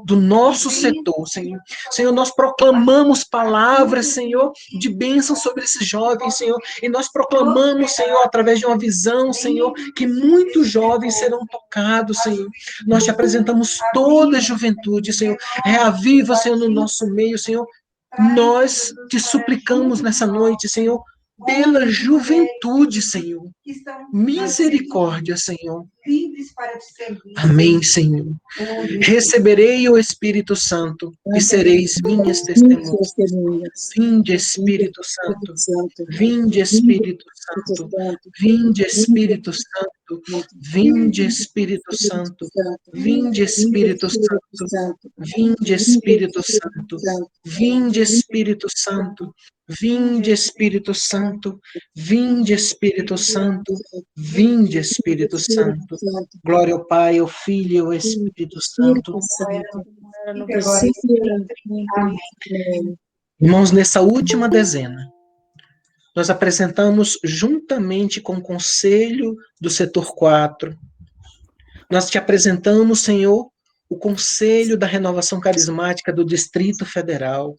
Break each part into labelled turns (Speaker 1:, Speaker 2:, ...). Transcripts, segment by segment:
Speaker 1: do nosso setor, Senhor. Senhor, nós proclamamos palavras, Senhor, de bênção sobre esses jovens, Senhor, e nós proclamamos, Senhor, através de uma visão, Senhor, que muitos jovens serão tocados, Senhor. Nós te apresentamos toda a juventude, Senhor. Reaviva, Senhor, no nosso meio, Senhor. Nós te suplicamos nessa noite, Senhor, pela juventude, Senhor. Misericórdia, Senhor. Amém, Senhor. Receberei o Espírito Santo e sereis minhas testemunhas. Vinde, Espírito Santo. Vinde, Espírito Santo. Vinde, Espírito Santo. Vinde, Espírito Santo. Vinde, Espírito Santo. Vinde, Espírito Santo. Vinde, Espírito Santo. Vinde, Espírito Santo. Vinde, Espírito Santo. Vinde, Espírito Santo. Glória ao Pai, ao Filho e ao Espírito Santo. Irmãos, nessa última dezena, nós apresentamos juntamente com o Conselho do Setor 4. Nós te apresentamos, Senhor, o Conselho da Renovação Carismática do Distrito Federal.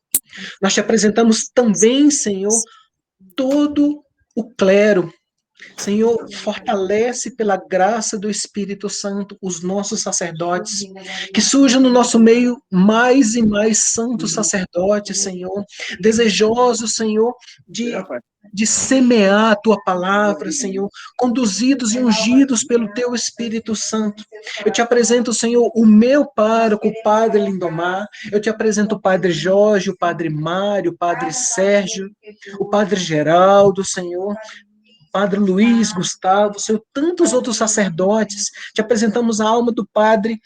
Speaker 1: Nós te apresentamos também, Senhor, todo o clero. Senhor, fortalece pela graça do Espírito Santo os nossos sacerdotes, que surjam no nosso meio mais e mais santos sacerdotes, Senhor, desejosos, Senhor, de semear a tua palavra, Senhor, conduzidos e ungidos pelo teu Espírito Santo. Eu te apresento, Senhor, o meu pároco, o Padre Lindomar, eu te apresento o Padre Jorge, o Padre Mário, o Padre Sérgio, o Padre Geraldo, Senhor, Padre Luiz, Gustavo, Senhor, tantos outros sacerdotes. Te apresentamos a alma do Padre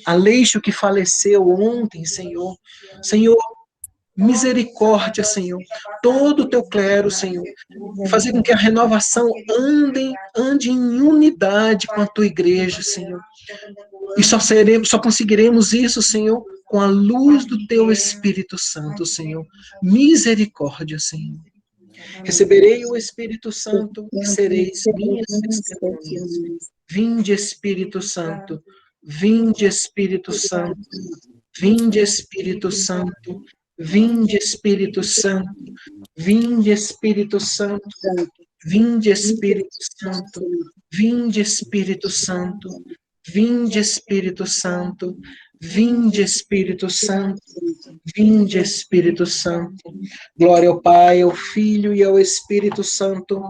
Speaker 1: Aleixo, que faleceu ontem, Senhor. Senhor, misericórdia, Senhor. Todo o teu clero, Senhor. Fazer com que a renovação ande em unidade com a tua igreja, Senhor. E só conseguiremos isso, Senhor, com a luz do teu Espírito Santo, Senhor. Misericórdia, Senhor. Receberei o Espírito Santo e sereis minhas testemunhas. Vinde, Espírito Santo. Vinde, Espírito Santo. Vinde, Espírito Santo. Vinde, Espírito Santo. Vinde, Espírito Santo. Vinde, Espírito Santo. Vinde, Espírito Santo. Vinde, Espírito Santo. Vinde, Espírito Santo. Vinde, Espírito Santo. Glória ao Pai, ao Filho e ao Espírito Santo.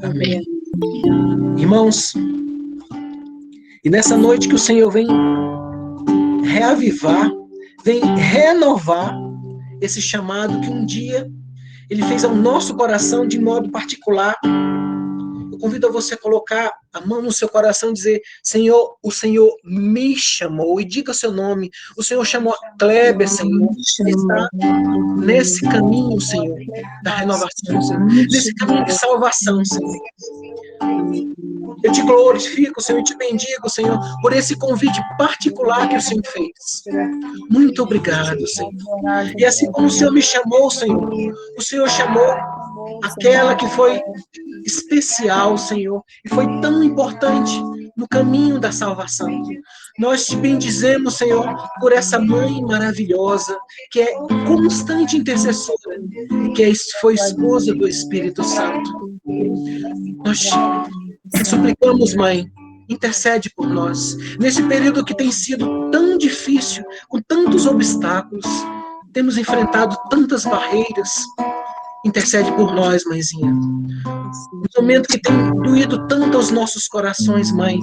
Speaker 1: Amém. Irmãos, e nessa noite que o Senhor vem reavivar, vem renovar esse chamado que um dia Ele fez ao nosso coração de modo particular. Eu convido a você a colocar a mão no seu coração e dizer: Senhor, o Senhor me chamou. E diga seu nome. O Senhor chamou Kleber, Senhor. Está nesse caminho, Senhor, da renovação, Senhor. Nesse caminho de salvação, Senhor. Eu te glorifico, Senhor, e te bendigo, Senhor, por esse convite particular que o Senhor fez. Muito obrigado, Senhor. E assim como o Senhor me chamou, Senhor, o Senhor chamou aquela que foi especial, Senhor, e foi tão importante no caminho da salvação. Nós te bendizemos, Senhor, por essa mãe maravilhosa, que é constante intercessora, que foi esposa do Espírito Santo. Nós te suplicamos, Mãe, intercede por nós. Nesse período que tem sido tão difícil, com tantos obstáculos, temos enfrentado tantas barreiras. Intercede por nós, Mãezinha. No momento que tem doído tanto aos nossos corações, Mãe,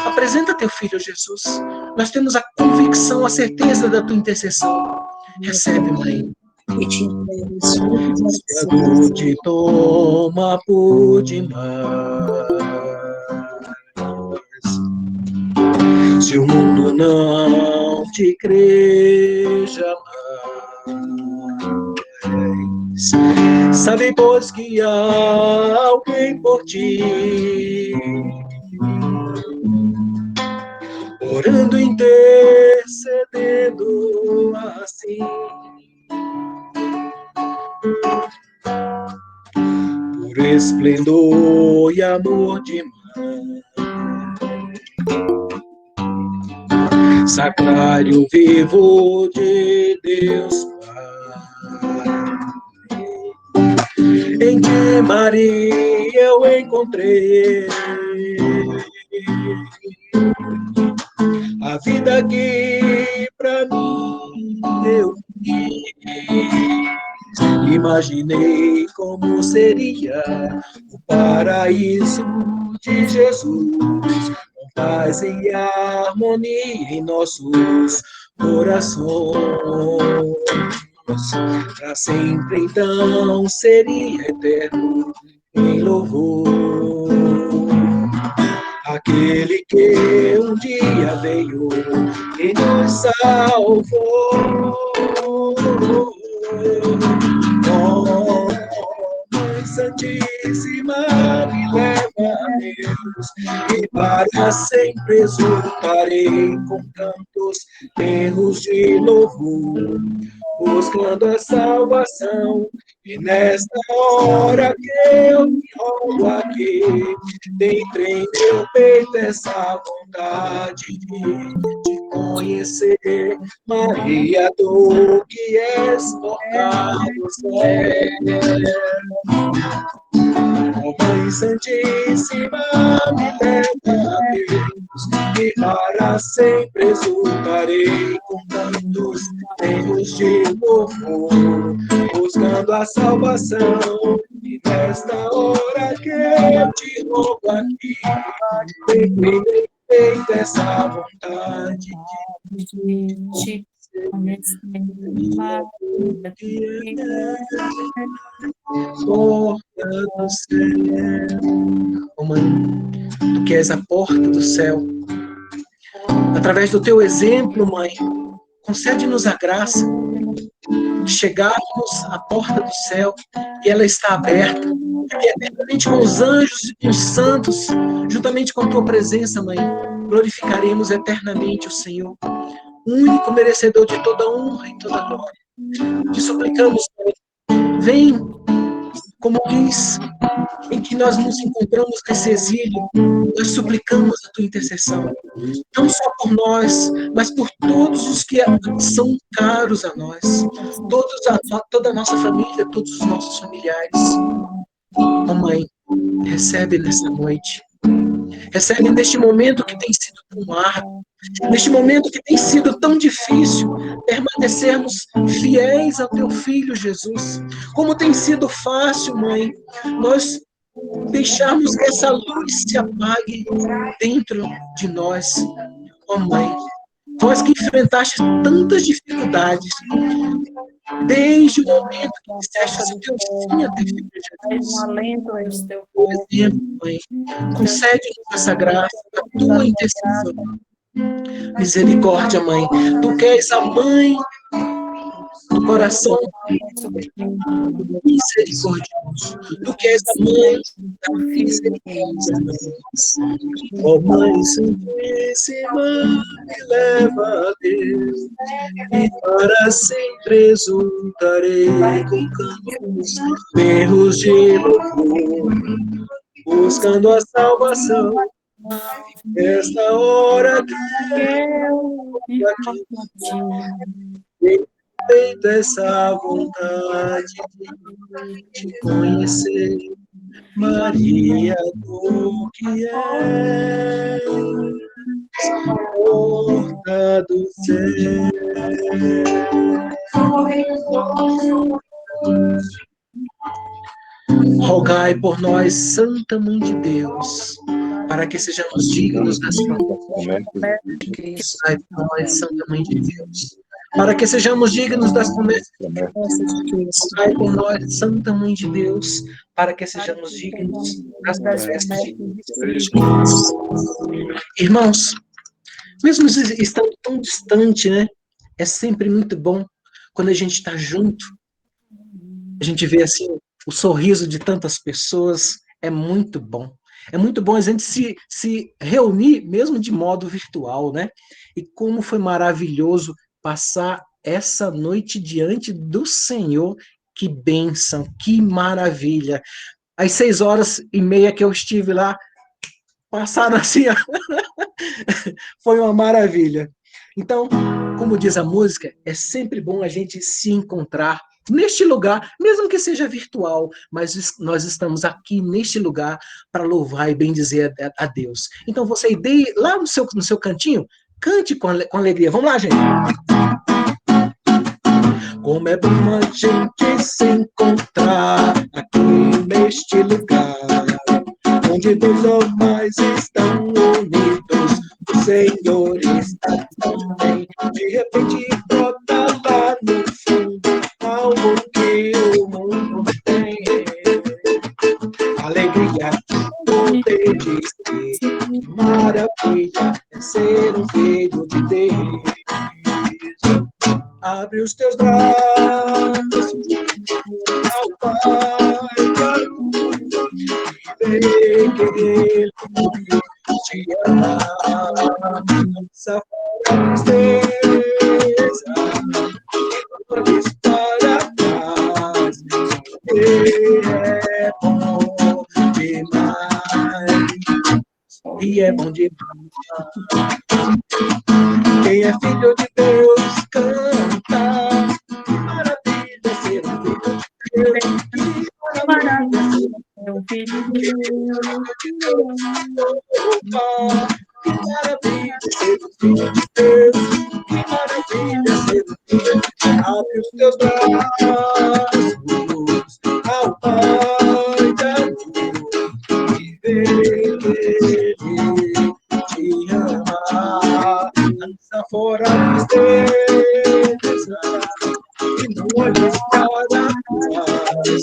Speaker 1: apresenta teu filho Jesus. Nós temos a convicção, a certeza da tua intercessão. Recebe, Mãe. Se a dor te toma por demais, se o mundo não te crê jamais, sabe, pois, que há alguém por ti, orando, intercedendo assim, por esplendor e amor demais. sacrário vivo de Deus Pai. Em ti, Maria, eu encontrei a vida que pra mim eu quis. Imaginei como seria o paraíso de Jesus, com paz e harmonia em nossos corações. Para sempre, então, seria eterno em louvor. Aquele que um dia veio e nos salvou. Oh, Mãe Santíssima, me leva a Deus, e para sempre exultarei com cantos, hinos de louvor, buscando a salvação. E nesta hora que eu me rogo aqui, dentro em meu peito essa vontade de conhecer, Maria, tu que és porta do céu. Oh, Mãe Santíssima, me leva a Deus, e para sempre exultarei com tantos tempos de louvor, buscando a salvação. E nesta hora que eu te rogo aqui, tem feito essa vontade de te conhecer, porta do céu. Oh, Mãe, tu que és a porta do céu, através do teu exemplo, Mãe, concede-nos a graça de chegarmos à porta do céu e ela está aberta, e eternamente com os anjos e com os santos, juntamente com a tua presença, Mãe, glorificaremos eternamente o Senhor, único merecedor de toda honra e toda glória. Te suplicamos, Mãe, vem, como diz, em que nós nos encontramos nesse exílio, nós suplicamos a tua intercessão, não só por nós, mas por todos os que são caros a nós, toda a nossa família, todos os nossos familiares. Oh, Mãe, recebe nessa noite, recebe neste momento que tem sido tão árduo, neste momento que tem sido tão difícil permanecermos fiéis ao teu Filho Jesus. Como tem sido fácil, Mãe, nós deixarmos que essa luz se apague dentro de nós. Oh, Mãe, vós que enfrentaste tantas dificuldades, desde o momento que disseste o teu sim a teu Filho Jesus. Por exemplo, Mãe, concede-nos essa graça, a tua intercessão. Misericórdia, Mãe, tu que és a Mãe do coração misericordioso, tu que és a Mãe da misericórdia. Ó Mãe Santíssima, me leva a Deus, e para sempre exultarei com cantos, berros de louvor, buscando a salvação. Nesta hora que eu aqui tenho feito essa vontade de conhecer, Maria, tu que és porta do céu. Rogai por nós, Santa Mãe de Deus, para que sejamos dignos das promessas de Cristo. Rogai por nós, Santa Mãe de Deus, para que sejamos dignos das promessas de Cristo. Rogai por nós, Santa Mãe de Deus, para que sejamos dignos das promessas de Cristo. Irmãos, mesmo estando tão distante, né? É sempre muito bom quando a gente está junto. A gente vê assim o sorriso de tantas pessoas, é muito bom. É muito bom a gente se reunir, mesmo de modo virtual, né? E como foi maravilhoso passar essa noite diante do Senhor. Que bênção, que maravilha. Às 6h30 que eu estive lá, passaram assim, ó. Foi uma maravilha. Então, como diz a música, é sempre bom a gente se encontrar neste lugar, mesmo que seja virtual, mas nós estamos aqui neste lugar para louvar e bendizer a Deus. Então, você ideia lá no seu cantinho, cante com alegria. Vamos lá, gente. Como é bom a gente se encontrar aqui neste lugar, onde dois ou mais estão unidos, o Senhor está também. De repente brota lá no fundo algo que o mundo tem. Alegria, poder de ser, maravilha é ser um filho de Deus. Abre os teus braços ao Pai, vê que Ele te ama. Essa tristeza, olhos para trás, Ele é bom demais. E é bom demais. Quem é filho de Deus canta. Que maravilha ser um filho de Deus. Que maravilha ser um filho de Deus. Que maravilha ser um filho de Deus. Que maravilha ser um filho de Deus. Abre os teus braços ao Pai da luz e vê Ele te ama. Lança fora a tristeza e não olhes para trás.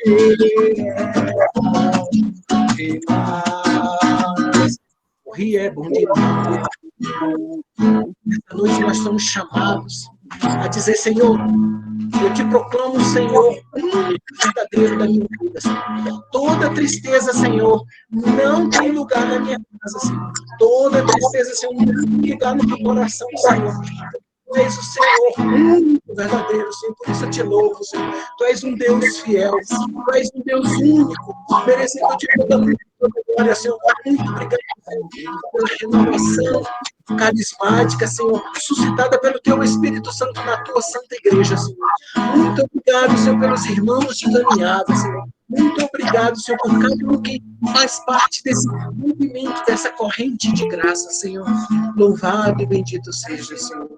Speaker 1: Ele é bom demais. Morrer é bom demais. Esta noite nós somos chamados a dizer: Senhor, eu te proclamo, Senhor, único verdadeiro da minha vida, Senhor. Toda tristeza, Senhor, não tem lugar na minha casa, Senhor. Toda tristeza, Senhor, não tem lugar no meu coração, Senhor. Tu és o Senhor único, verdadeiro, Senhor. Por isso eu te louvo, Senhor. Tu és um Deus fiel. Tu és um Deus único, merecedor de toda a glória, Senhor. Muito obrigado, Senhor, pela renovação carismática, Senhor, suscitada pelo Teu Espírito Santo na Tua Santa Igreja, Senhor. Muito obrigado, Senhor, pelos irmãos de caminhada, Senhor. Muito obrigado, Senhor, por cada um que faz parte desse movimento, dessa corrente de graça, Senhor. Louvado e bendito seja, Senhor.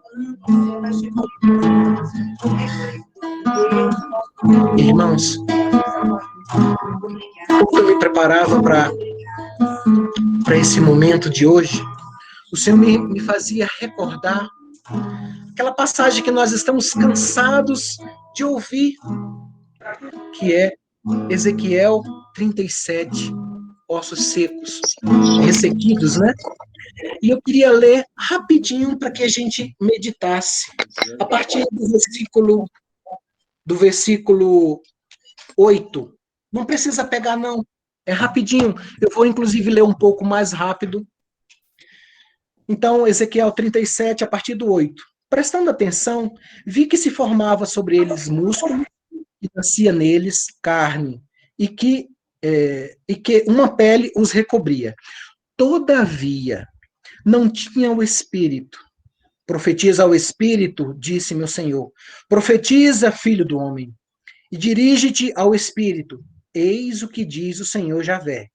Speaker 1: Irmãos, quando eu me preparava para esse momento de hoje, o Senhor me fazia recordar aquela passagem que nós estamos cansados de ouvir, que é Ezequiel 37, ossos secos, ressequidos, né? E eu queria ler rapidinho para que a gente meditasse, a partir do versículo 8. Não precisa pegar, não. É rapidinho. Eu vou, inclusive, ler um pouco mais rápido. Então, Ezequiel 37, a partir do 8. Prestando atenção, vi que se formava sobre eles músculo, e nascia neles carne, e que uma pele os recobria. Todavia, não tinha o espírito. Profetiza ao espírito, disse meu Senhor. Profetiza, filho do homem, e dirige-te ao espírito. Eis o que diz o Senhor Javé.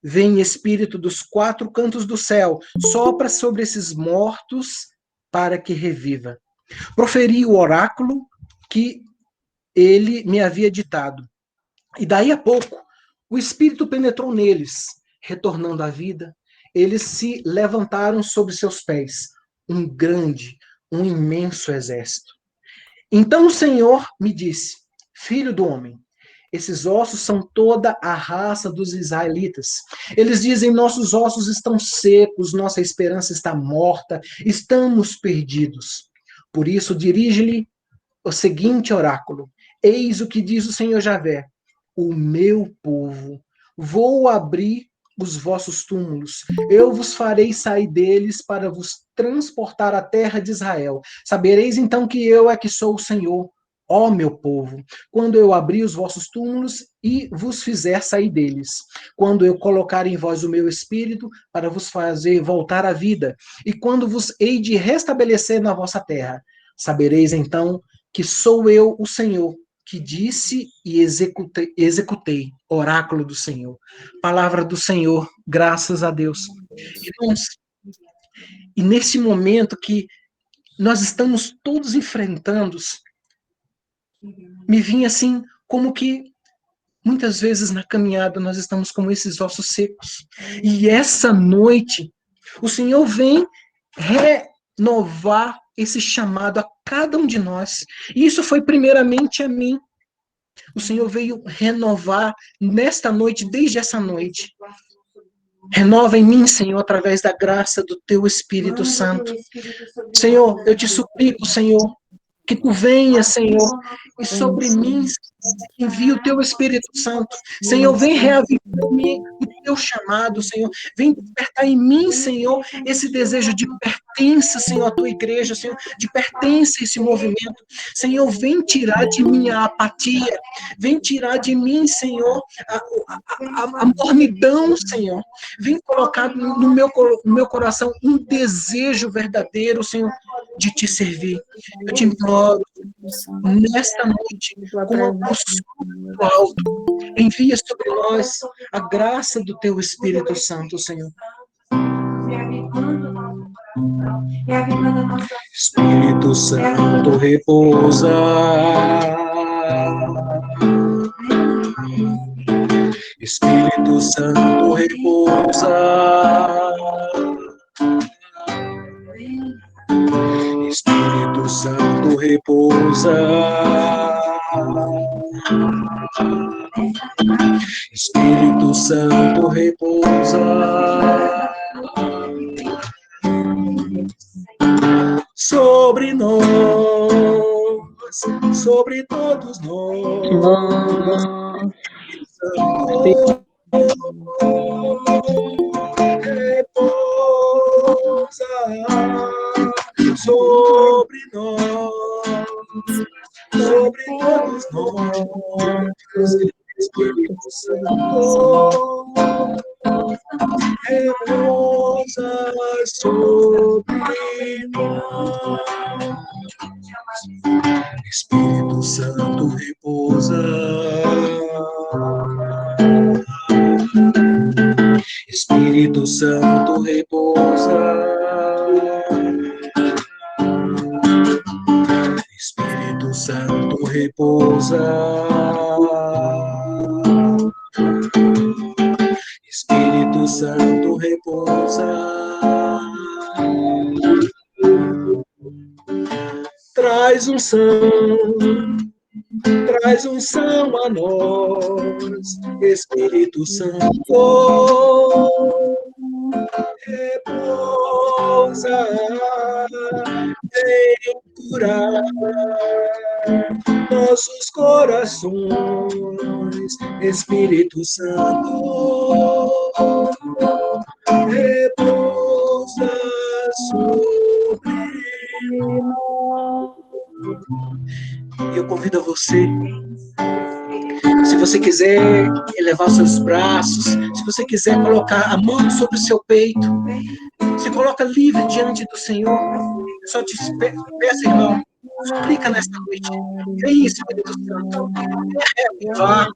Speaker 1: Vem espírito dos quatro cantos do céu, sopra sobre esses mortos para que reviva. Proferi o oráculo que ele me havia ditado. E daí a pouco, o espírito penetrou neles, retornando à vida. Eles se levantaram sobre seus pés, um grande, um imenso exército. Então o Senhor me disse: filho do homem, esses ossos são toda a raça dos israelitas. Eles dizem: nossos ossos estão secos, nossa esperança está morta, estamos perdidos. Por isso, dirige-lhe o seguinte oráculo: eis o que diz o Senhor Javé, o meu povo, vou abrir os vossos túmulos, eu vos farei sair deles para vos transportar à terra de Israel. Sabereis então que eu é que sou o Senhor. ó meu povo, quando eu abrir os vossos túmulos e vos fizer sair deles, quando eu colocar em vós o meu espírito para vos fazer voltar à vida, e quando vos hei de restabelecer na vossa terra, sabereis então que sou eu o Senhor, que disse e executei, oráculo do Senhor. Palavra do Senhor, graças a Deus. Irmãos, e nesse momento que nós estamos todos enfrentando, me vinha assim, como que muitas vezes na caminhada nós estamos como esses ossos secos. E essa noite, o Senhor vem renovar esse chamado a cada um de nós. E isso foi primeiramente a mim. O Senhor veio renovar nesta noite, desde essa noite. Renova em mim, Senhor, através da graça do Teu Espírito Santo. Senhor, eu te suplico, Senhor, que Tu venha, Senhor, e sobre mim envia o Teu Espírito Santo. Senhor, vem reavivar em mim o Teu chamado, Senhor. Vem despertar em mim, Senhor, esse desejo de pertença, Senhor, à Tua igreja, Senhor, de pertença a esse movimento. Senhor, vem tirar de mim a apatia. Vem tirar de mim, Senhor, a mornidão, Senhor. Vem colocar no meu coração um desejo verdadeiro, Senhor, de Te servir. Eu te imploro, nesta noite, com o alto, envia sobre nós a graça do Teu Espírito Santo, Senhor. Espírito Santo repousa. Espírito Santo repousa. Espírito Santo repousa. Espírito Santo repousa sobre nós, sobre todos nós. Repousa sobre nós, sobre todos nós. Espírito Santo repousa sobre nós. Espírito Santo repousa. Espírito Santo repousa. Espírito Santo repousa. Espírito Santo repousa. Traz unção a nós, Espírito Santo. Repousa, vem curar nossos corações, Espírito Santo. Repousa sobre nós. Eu convido a você, se você quiser elevar seus braços, se você quiser colocar a mão sobre o seu peito, se coloca livre diante do Senhor. Eu só te peço, irmão, suplica nesta noite. Vem, Espírito Santo, reavivar,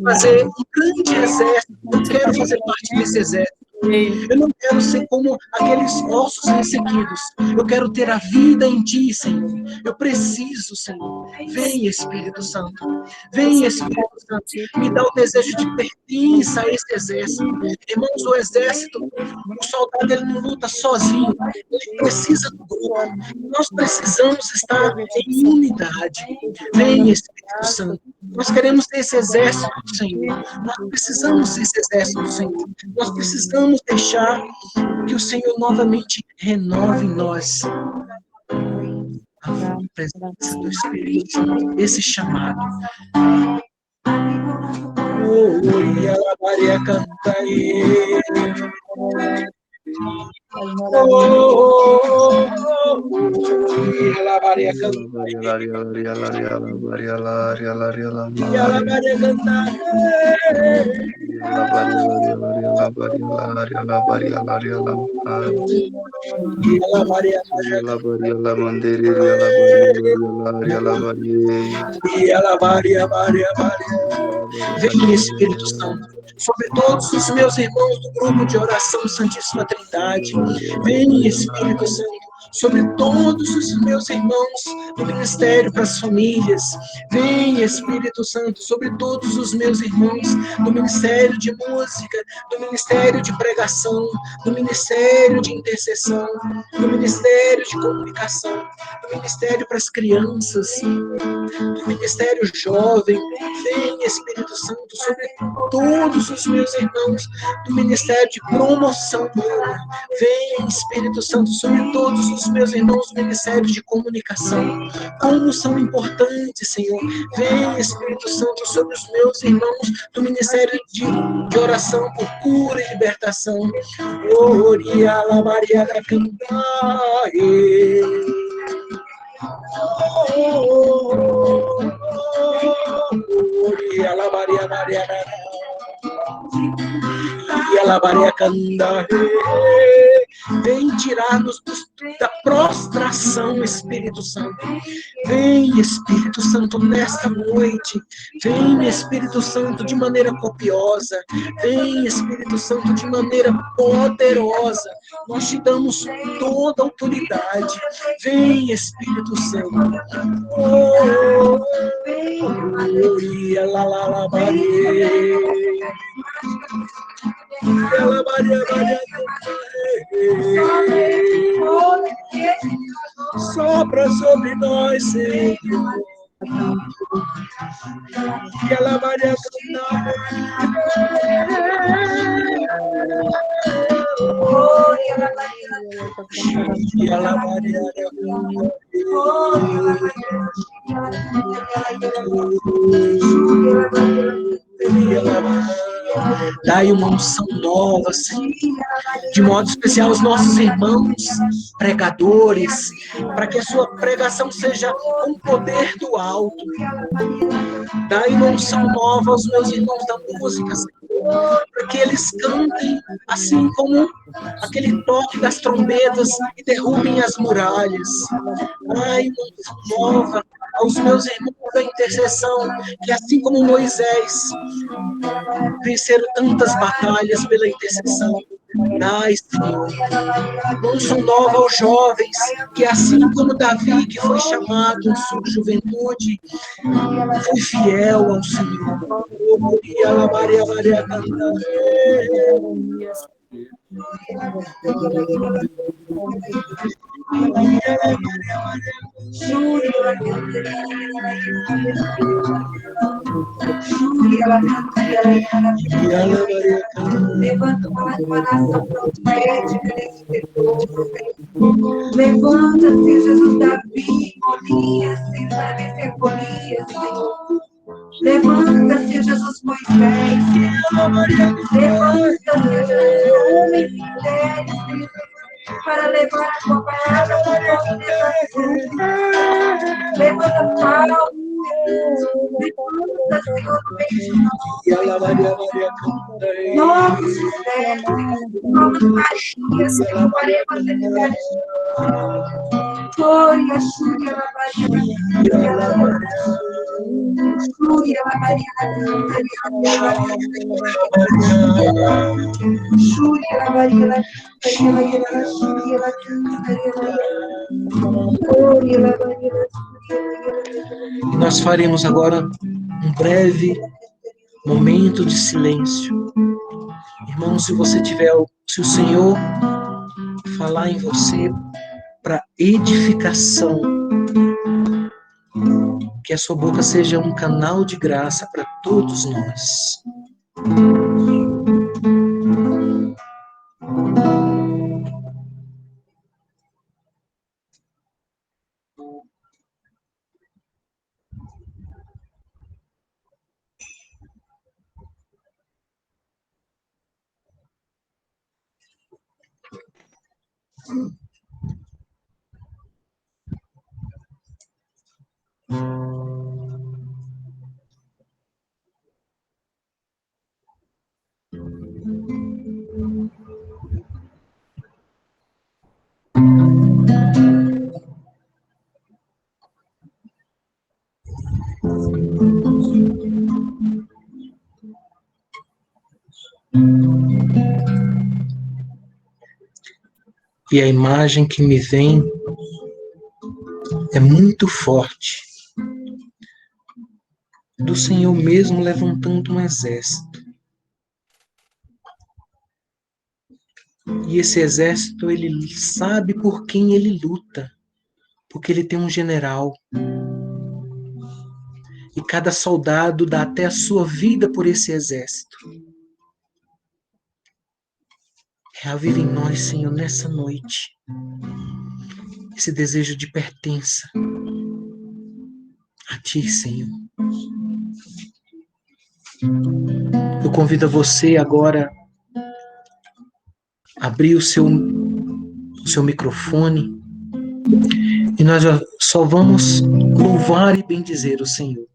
Speaker 1: fazer um grande exército. Eu quero fazer parte desse exército. Eu não quero ser como aqueles ossos ressequidos. Eu quero ter a vida em Ti, Senhor. Eu preciso, Senhor. Vem, Espírito Santo. Vem, Espírito Santo. Me dá o desejo de pertença a esse exército. Irmãos, o exército, o soldado, ele não luta sozinho. Ele precisa do grupo. Nós precisamos estar em unidade. Vem, Espírito Santo. Nós queremos ter esse exército do Senhor. Nós precisamos desse exército do Senhor. Nós precisamos deixar que o Senhor novamente renove em nós a presença do Espírito Santo, esse chamado. E a Maria canta aí. Vem, Espírito Santo, sobre todos os meus irmãos do grupo de oração Santíssima Trindade. Vem, Espírito Santo, sobre todos os meus irmãos do Ministério para as Famílias. Vem, Espírito Santo, sobre todos os meus irmãos do Ministério de Música, do Ministério de Pregação, do Ministério de Intercessão, do Ministério de Comunicação, do Ministério para as Crianças, do Ministério Jovem. Vem, Espírito Santo, sobre todos os meus irmãos do Ministério de Promoção Humana. Vem, Espírito Santo, sobre todos os meus irmãos do Ministério de Comunicação. Como são importantes, Senhor. Vem, Espírito Santo, sobre os meus irmãos do Ministério de Oração por Cura e Libertação. Oria la Maria da Cantae. Oria Maria Maria e ela Maria Canda. Vem tirar-nos da prostração, Espírito Santo. Vem, Espírito Santo, nesta noite. Vem, Espírito Santo, de maneira copiosa. Vem, Espírito Santo, de maneira poderosa. Nós te damos toda a autoridade. Vem, Espírito Santo. Oh, sopra sobre nós, Senhor. E ela Maria e ela Maria dai uma unção nova, Senhor. De modo especial aos nossos irmãos pregadores, para que a sua pregação seja com poder do alto. Dai uma unção nova aos meus irmãos da música, Senhor, para que eles cantem assim como aquele toque das trombetas e derrubem as muralhas. Dai uma unção nova aos meus irmãos da intercessão, que assim como Moisés venceram tantas batalhas pela intercessão. Dai, Senhor, unção nova aos jovens, que assim como Davi, que foi chamado em sua juventude, foi fiel ao Senhor. Maria, Maria,
Speaker 2: levanta uma nação profética nesse setor. Levanta, Senhor Jesus, Davi, Golias, Senhor, para vencer Golias, Senhor. Levanta, Senhor Jesus, Moisés. Levanta, Senhor Jesus, homens e mulheres, Senhor, para levar a tua palavra por todas essas coisas. Levanta Paulo, levanta, Senhor, no meio de nós. Novos José, novas Marias, Senhor, para evangelizar este mundo. Glória, Xúria, Maria, Xúria, Maria, Xúria, Maria,
Speaker 1: E nós faremos agora um breve momento de silêncio. Irmão, se você tiver, se o Senhor falar em você para edificação, que a sua boca seja um canal de graça para todos nós. E a imagem que me vem é muito forte do Senhor mesmo levantando um exército. E esse exército, ele sabe por quem ele luta, porque ele tem um general. E cada soldado dá até a sua vida por esse exército. Reaviva em nós, Senhor, nessa noite, esse desejo de pertença a Ti, Senhor. Eu convido você agora a abrir o seu microfone e nós só vamos louvar e bendizer o Senhor.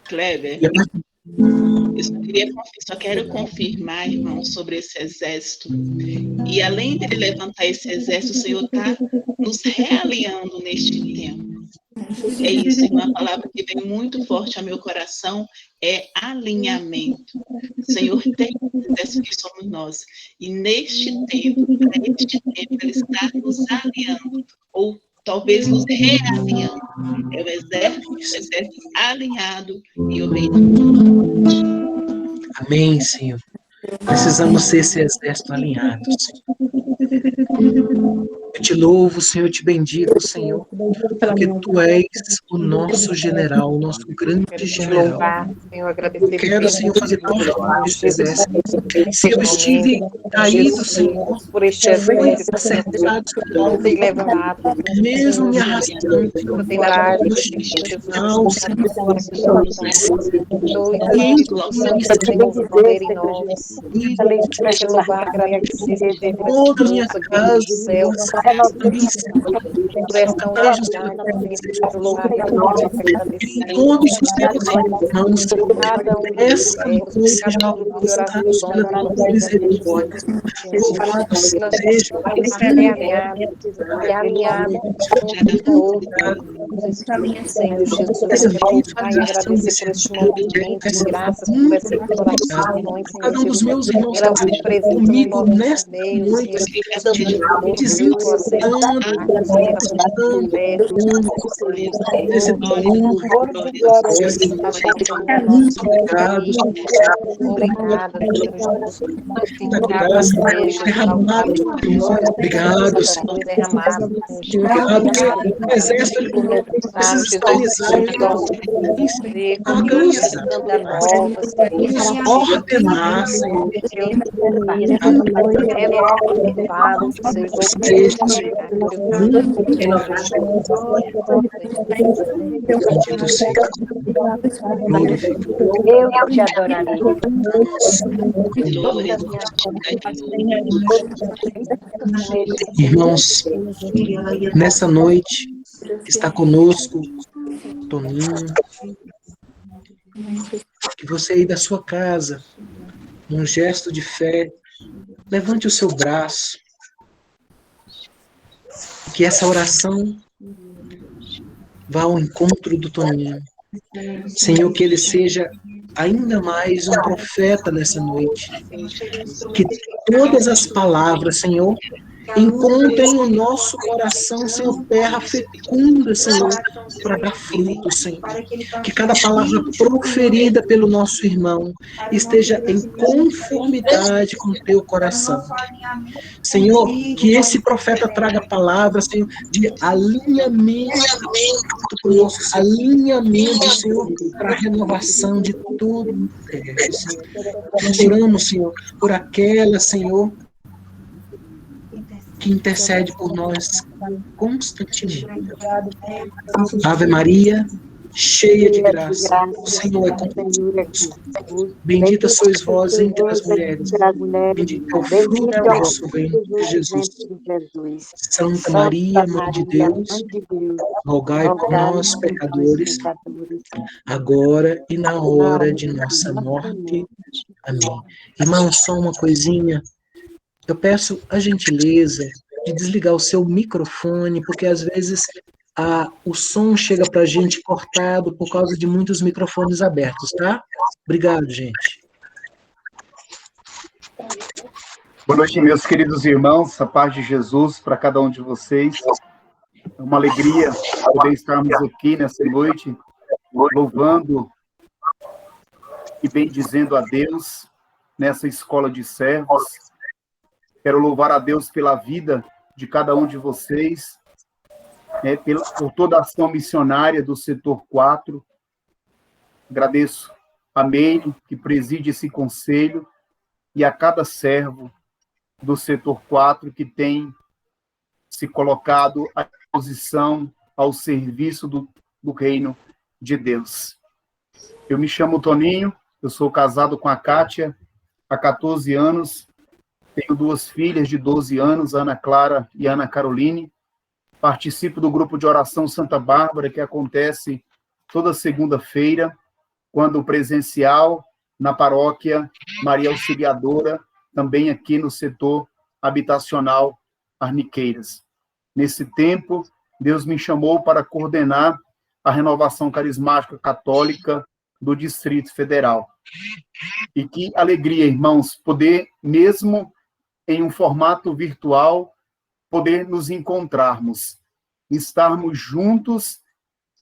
Speaker 3: Kleber, só quero confirmar, irmão, sobre esse exército. E além de levantar esse exército, o Senhor está nos realinhando neste tempo. É isso, uma palavra que vem muito forte ao meu coração é alinhamento. O Senhor tem esse exército que somos nós. E neste tempo, Ele está nos alinhando, ou talvez nos realinhando. É o exército alinhado e obediente.
Speaker 1: Amém, Senhor. Precisamos ser esse exército alinhado, Senhor. Eu te louvo, Senhor, eu te bendigo, Senhor, porque Tu és o nosso general, o nosso grande general. Eu quero, Senhor, fazer parte deste exército. Se eu estive caído, Senhor, se fui acertado, mesmo me arrastando, no final, Senhor, toda a minha casa, todos os teus irmãos, essa seja alcançados pela tua misericórdia. Louvado seja essa visualização desse cada um dos meus irmãos comigo nesta noite, muito obrigado derramado por nós, obrigado, obrigado, o exército precisa estar ordenar, Senhor, bendito seja,
Speaker 4: eu te adorarei.
Speaker 1: Irmãos, nessa noite está conosco Toninho, que você aí da sua casa, num gesto de fé, levante o seu braço, que essa oração vá ao encontro do Toninho. Senhor, que ele seja ainda mais um profeta nessa noite. Que todas as palavras, Senhor, encontrem o nosso coração, Senhor, terra fecunda, Senhor, para dar fruto, Senhor. Que cada palavra proferida pelo nosso irmão esteja em conformidade com o teu coração. Senhor, que esse profeta traga palavras, Senhor, de alinhamento, Senhor, para a renovação de todo o universo, Senhor. Nós oramos, Senhor, por aquela, Senhor, que intercede por nós constantemente. Ave Maria, cheia de graça, o Senhor é convosco. Bendita sois vós entre as mulheres, bendito é o fruto do vosso ventre, Jesus. Santa Maria, Mãe de Deus, rogai por nós, pecadores, agora e na hora de nossa morte. Amém. Irmão, só uma coisinha. Eu peço a gentileza de desligar o seu microfone, porque às vezes o som chega para a gente cortado por causa de muitos microfones abertos, tá? Obrigado, gente.
Speaker 4: Boa noite, meus queridos irmãos, a paz de Jesus para cada um de vocês. É uma alegria poder estarmos aqui nessa noite, louvando e bendizendo a Deus nessa escola de servos. Quero louvar a Deus pela vida de cada um de vocês, por toda a ação missionária do setor 4. Agradeço a Meire, que preside esse conselho, e a cada servo do setor 4 que tem se colocado à disposição, ao serviço do reino de Deus. Eu me chamo Toninho, eu sou casado com a Kátia há 14 anos, tenho 2 filhas de 12 anos, Ana Clara e Ana Caroline. Participo do grupo de oração Santa Bárbara, que acontece toda segunda-feira, quando presencial, na paróquia Maria Auxiliadora, também aqui no setor habitacional Arniqueiras. Nesse tempo, Deus me chamou para coordenar a renovação carismática católica do Distrito Federal. E que alegria, irmãos, poder, mesmo em um formato virtual, poder nos encontrarmos, estarmos juntos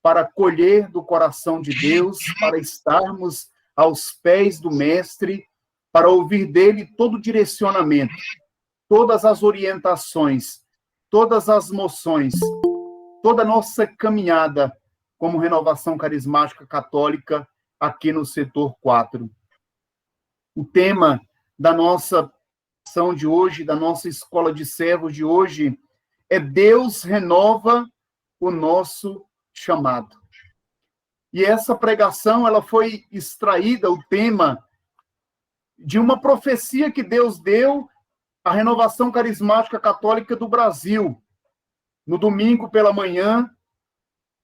Speaker 4: para colher do coração de Deus, para estarmos aos pés do Mestre, para ouvir dele todo o direcionamento, todas as orientações, todas as moções, toda a nossa caminhada como renovação carismática católica aqui no setor 4. O tema da nossa ação de hoje, da nossa escola de servos de hoje, é Deus renova o nosso chamado. E essa pregação, ela foi extraída, o tema, de uma profecia que Deus deu à renovação carismática católica do Brasil, no domingo pela manhã,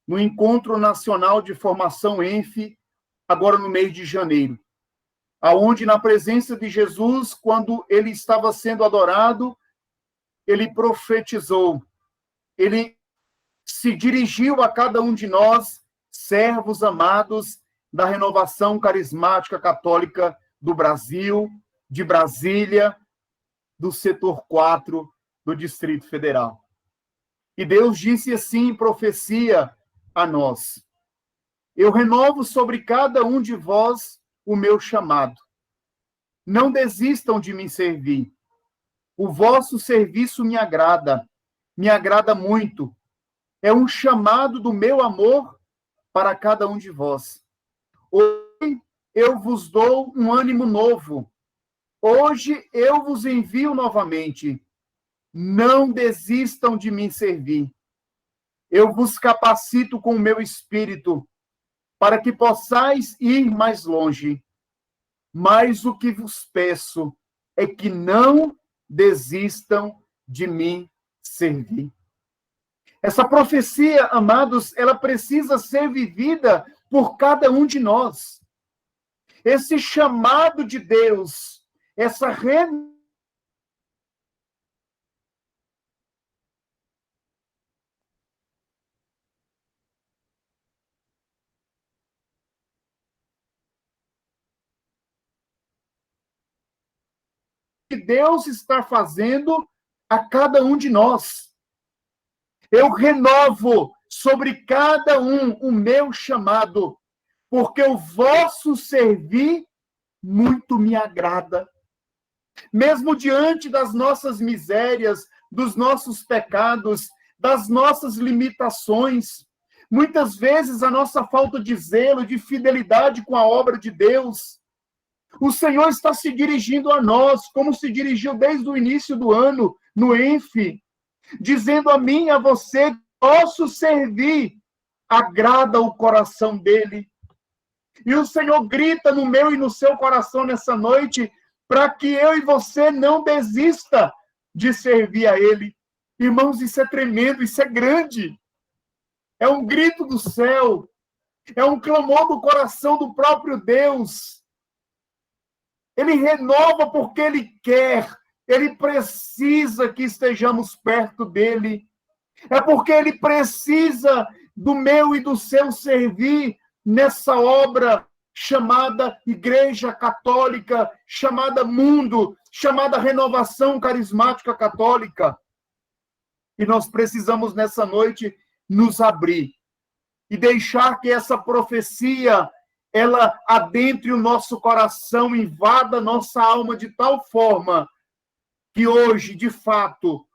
Speaker 4: no Encontro Nacional de Formação ENF, agora no mês de janeiro, aonde, na presença de Jesus, quando ele estava sendo adorado, ele profetizou, ele se dirigiu a cada um de nós, servos amados da renovação carismática católica do Brasil, de Brasília, do setor 4 do Distrito Federal. E Deus disse assim em profecia a nós: eu renovo sobre cada um de vós o meu chamado. Não desistam de me servir. O vosso serviço me agrada muito. É um chamado do meu amor para cada um de vós. Hoje eu vos dou um ânimo novo. Hoje eu vos envio novamente. Não desistam de me servir. Eu vos capacito com o meu espírito para que possais ir mais longe. Mas o que vos peço é que não desistam de me servir. Essa profecia, amados, ela precisa ser vivida por cada um de nós. Esse chamado de Deus, essa que Deus está fazendo a cada um de nós. Eu renovo sobre cada um o meu chamado, porque o vosso servir muito me agrada. Mesmo diante das nossas misérias, dos nossos pecados, das nossas limitações, muitas vezes a nossa falta de zelo, de fidelidade com a obra de Deus, o Senhor está se dirigindo a nós, como se dirigiu desde o início do ano, no ENF, dizendo a mim e a você, posso servir, agrada o coração dele. E o Senhor grita no meu e no seu coração nessa noite, para que eu e você não desista de servir a ele. Irmãos, isso é tremendo, isso é grande. É um grito do céu, é um clamor do coração do próprio Deus. Ele renova porque ele quer, ele precisa que estejamos perto dele. É porque ele precisa do meu e do seu servir nessa obra chamada Igreja Católica, chamada mundo, chamada renovação carismática católica. E nós precisamos, nessa noite, nos abrir e deixar que essa profecia, ela adentre o nosso coração, invada nossa alma de tal forma que hoje, de fato,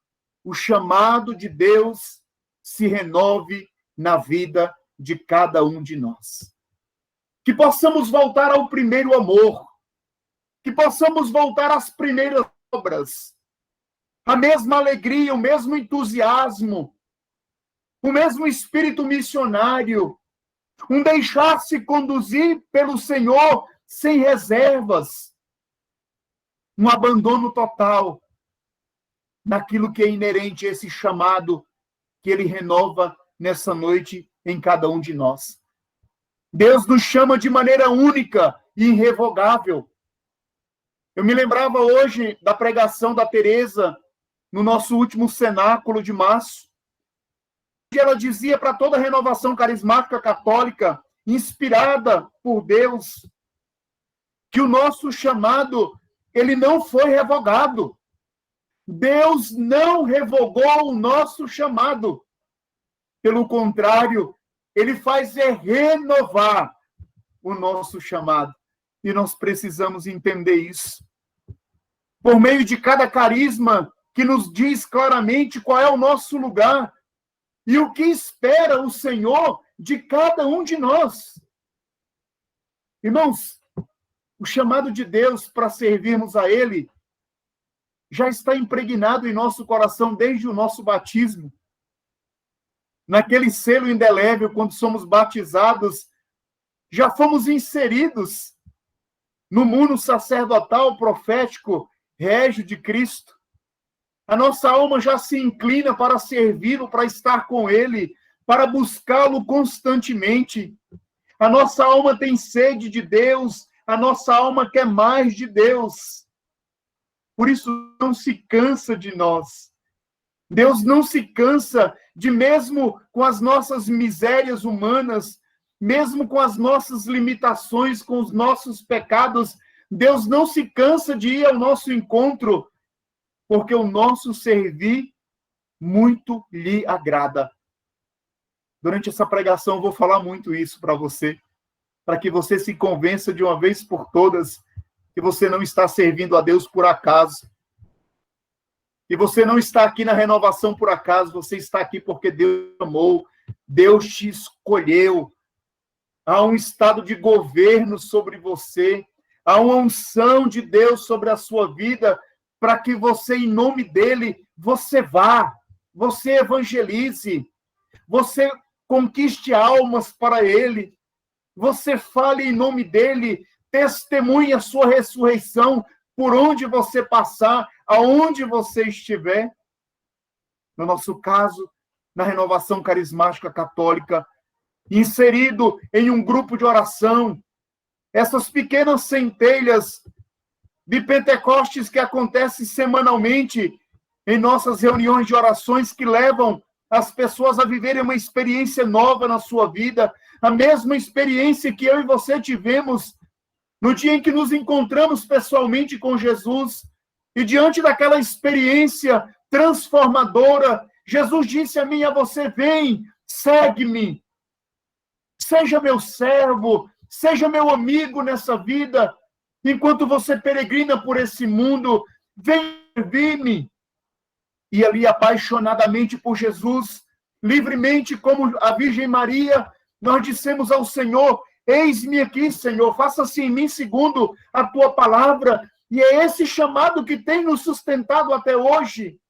Speaker 4: o chamado de Deus se renove na vida de cada um de nós. Que possamos voltar ao primeiro amor, que possamos voltar às primeiras obras, a mesma alegria, o mesmo entusiasmo, o mesmo espírito missionário, um deixar-se conduzir pelo Senhor sem reservas, um abandono total naquilo que é inerente a esse chamado que Ele renova nessa noite em cada um de nós. Deus nos chama de maneira única e irrevogável. Eu me lembrava hoje da pregação da Teresa no nosso último cenáculo de março, que ela dizia para toda a renovação carismática católica, inspirada por Deus, que o nosso chamado, ele não foi revogado. Deus não revogou o nosso chamado. Pelo contrário, ele faz renovar o nosso chamado. E nós precisamos entender isso. Por meio de cada carisma que nos diz claramente qual é o nosso lugar e o que espera o Senhor de cada um de nós. Irmãos, o chamado de Deus para servirmos a Ele já está impregnado em nosso coração desde o nosso batismo. Naquele selo indelével, quando somos batizados, já fomos inseridos no mundo sacerdotal, profético, régio de Cristo. A nossa alma já se inclina para servi-lo, para estar com Ele, para buscá-lo constantemente. A nossa alma tem sede de Deus, a nossa alma quer mais de Deus. Por isso, não se cansa de nós. Deus não se cansa de, mesmo com as nossas misérias humanas, mesmo com as nossas limitações, com os nossos pecados, Deus não se cansa de ir ao nosso encontro, porque o nosso servir muito lhe agrada. Durante essa pregação, eu vou falar muito isso para você, para que você se convença de uma vez por todas que você não está servindo a Deus por acaso. E você não está aqui na renovação por acaso, você está aqui porque Deus te amou, Deus te escolheu. Há um estado de governo sobre você, há uma unção de Deus sobre a sua vida, para que você, em nome dele, você vá, você evangelize, você conquiste almas para ele, você fale em nome dele, testemunhe a sua ressurreição por onde você passar, aonde você estiver. No nosso caso, na renovação carismática católica, inserido em um grupo de oração, essas pequenas centelhas de Pentecostes que acontecem semanalmente em nossas reuniões de orações, que levam as pessoas a viverem uma experiência nova na sua vida, a mesma experiência que eu e você tivemos no dia em que nos encontramos pessoalmente com Jesus. E diante daquela experiência transformadora, Jesus disse a mim e a você: vem, segue-me, seja meu servo, seja meu amigo nessa vida, enquanto você peregrina por esse mundo, vem servir-me. E ali, apaixonadamente por Jesus, livremente como a Virgem Maria, nós dissemos ao Senhor: eis-me aqui, Senhor, faça-se em mim segundo a tua palavra. E é esse chamado que tem nos sustentado até hoje.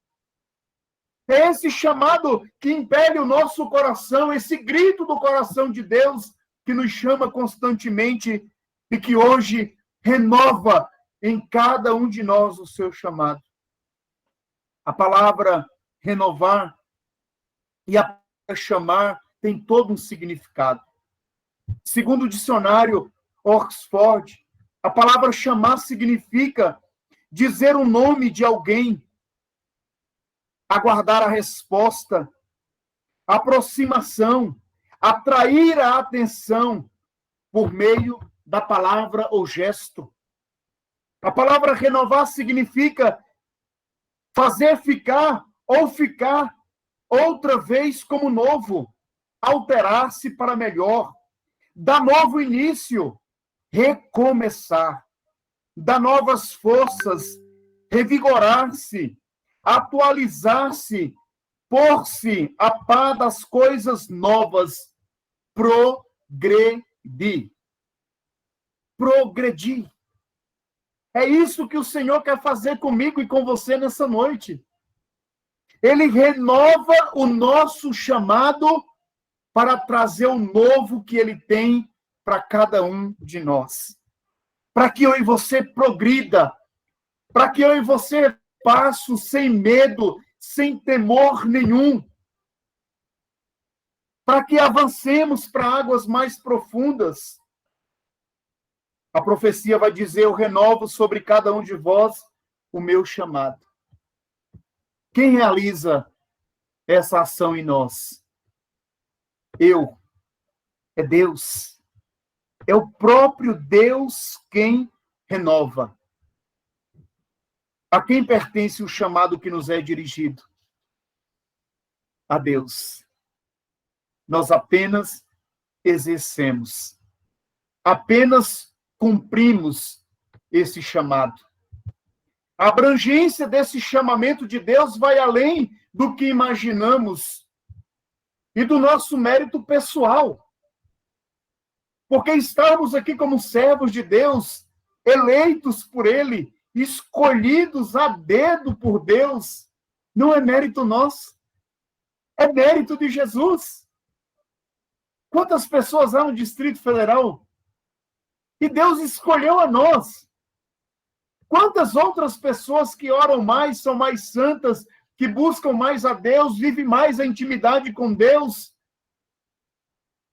Speaker 4: É esse chamado que impele o nosso coração, esse grito do coração de Deus que nos chama constantemente e que hoje renova em cada um de nós o seu chamado. A palavra renovar e a palavra chamar tem todo um significado. Segundo o dicionário Oxford, a palavra chamar significa dizer o nome de alguém, aguardar a resposta, aproximação, atrair a atenção por meio da palavra ou gesto. A palavra renovar significa fazer ficar ou ficar outra vez como novo, alterar-se para melhor, dar novo início, recomeçar, dar novas forças, revigorar-se, atualizar-se, pôr-se a par das coisas novas, progredir. Progredir. É isso que o Senhor quer fazer comigo e com você nessa noite. Ele renova o nosso chamado para trazer o novo que Ele tem para cada um de nós. Para que eu e você progrida, para que eu e você passe sem medo, sem temor nenhum, para que avancemos para águas mais profundas. A profecia vai dizer: eu renovo sobre cada um de vós o meu chamado. Quem realiza essa ação em nós? Eu. É Deus. É o próprio Deus quem renova. A quem pertence o chamado que nos é dirigido? A Deus. Nós apenas exercemos. Apenas cumprimos esse chamado. A abrangência desse chamamento de Deus vai além do que imaginamos e do nosso mérito pessoal. Porque estarmos aqui como servos de Deus, eleitos por Ele, escolhidos a dedo por Deus, não é mérito nosso, é mérito de Jesus. Quantas pessoas há no Distrito Federal? E Deus escolheu a nós. Quantas outras pessoas que oram mais, são mais santas, que buscam mais a Deus, vivem mais a intimidade com Deus?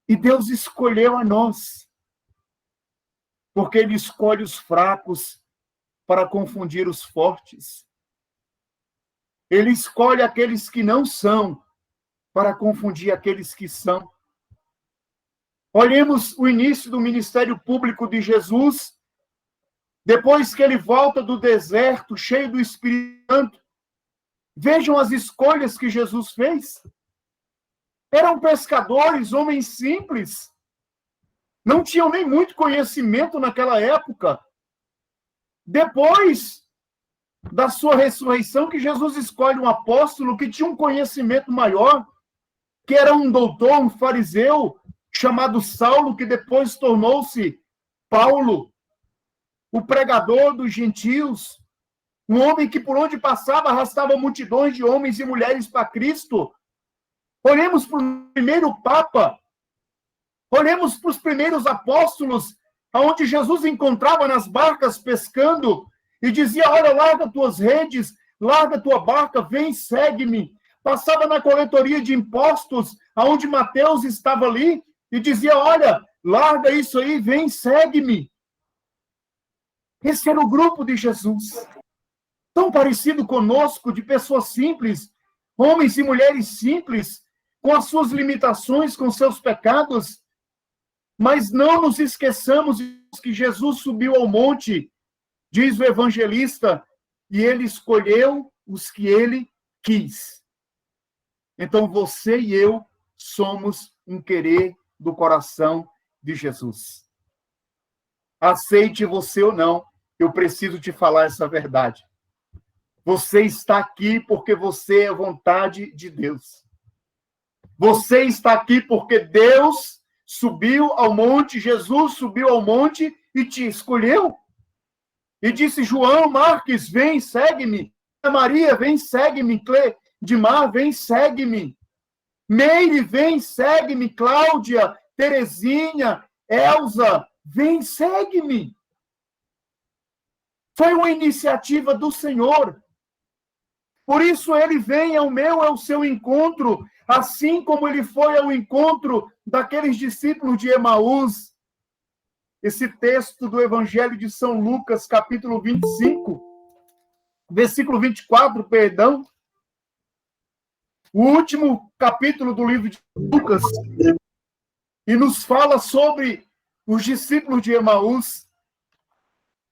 Speaker 4: E Deus escolheu a nós. Porque Ele escolhe os fracos para confundir os fortes. Ele escolhe aqueles que não são para confundir aqueles que são. Olhemos o início do ministério público de Jesus, depois que ele volta do deserto, cheio do Espírito Santo. Vejam as escolhas que Jesus fez. Eram pescadores, homens simples. Não tinham nem muito conhecimento naquela época. Depois da sua ressurreição, que Jesus escolhe um apóstolo que tinha um conhecimento maior, que era um doutor, um fariseu, chamado Saulo, que depois tornou-se Paulo, o pregador dos gentios, um homem que por onde passava arrastava multidões de homens e mulheres para Cristo. Olhemos para o primeiro Papa, olhemos para os primeiros apóstolos, onde Jesus encontrava nas barcas pescando e dizia: olha, larga tuas redes, larga tua barca, vem, segue-me. Passava na coletoria de impostos, onde Mateus estava ali, e dizia: olha, larga isso aí, vem, segue-me. Esse era o grupo de Jesus. Tão parecido conosco, de pessoas simples, homens e mulheres simples, com as suas limitações, com seus pecados. Mas não nos esqueçamos que Jesus subiu ao monte, diz o evangelista, e ele escolheu os que ele quis. Então você e eu somos um querer do coração de Jesus. Aceite você ou não, eu preciso te falar essa verdade. Você está aqui porque você é vontade de Deus. Você está aqui porque Deus subiu ao monte, Jesus subiu ao monte e te escolheu. E disse: João Marques, vem, segue-me. Maria, vem, segue-me. Cledimar, vem, segue-me. Meire, vem, segue-me. Cláudia, Terezinha, Elza, vem, segue-me. Foi uma iniciativa do Senhor. Por isso ele vem ao meu, ao seu encontro, assim como ele foi ao encontro daqueles discípulos de Emaús. Esse texto do Evangelho de São Lucas, capítulo 25, versículo 24, perdão. O último capítulo do livro de Lucas, e nos fala sobre os discípulos de Emaús,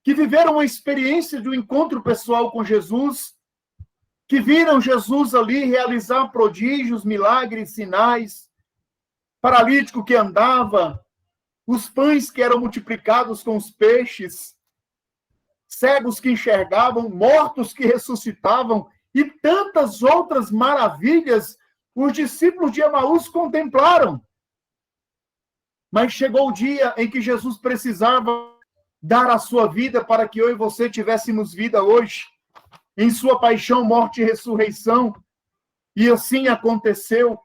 Speaker 4: que viveram uma experiência de um encontro pessoal com Jesus, que viram Jesus ali realizar prodígios, milagres, sinais, paralítico que andava, os pães que eram multiplicados com os peixes, cegos que enxergavam, mortos que ressuscitavam e tantas outras maravilhas os discípulos de Emaús contemplaram. Mas chegou o dia em que Jesus precisava dar a sua vida para que eu e você tivéssemos vida hoje, em sua paixão, morte e ressurreição. E assim aconteceu.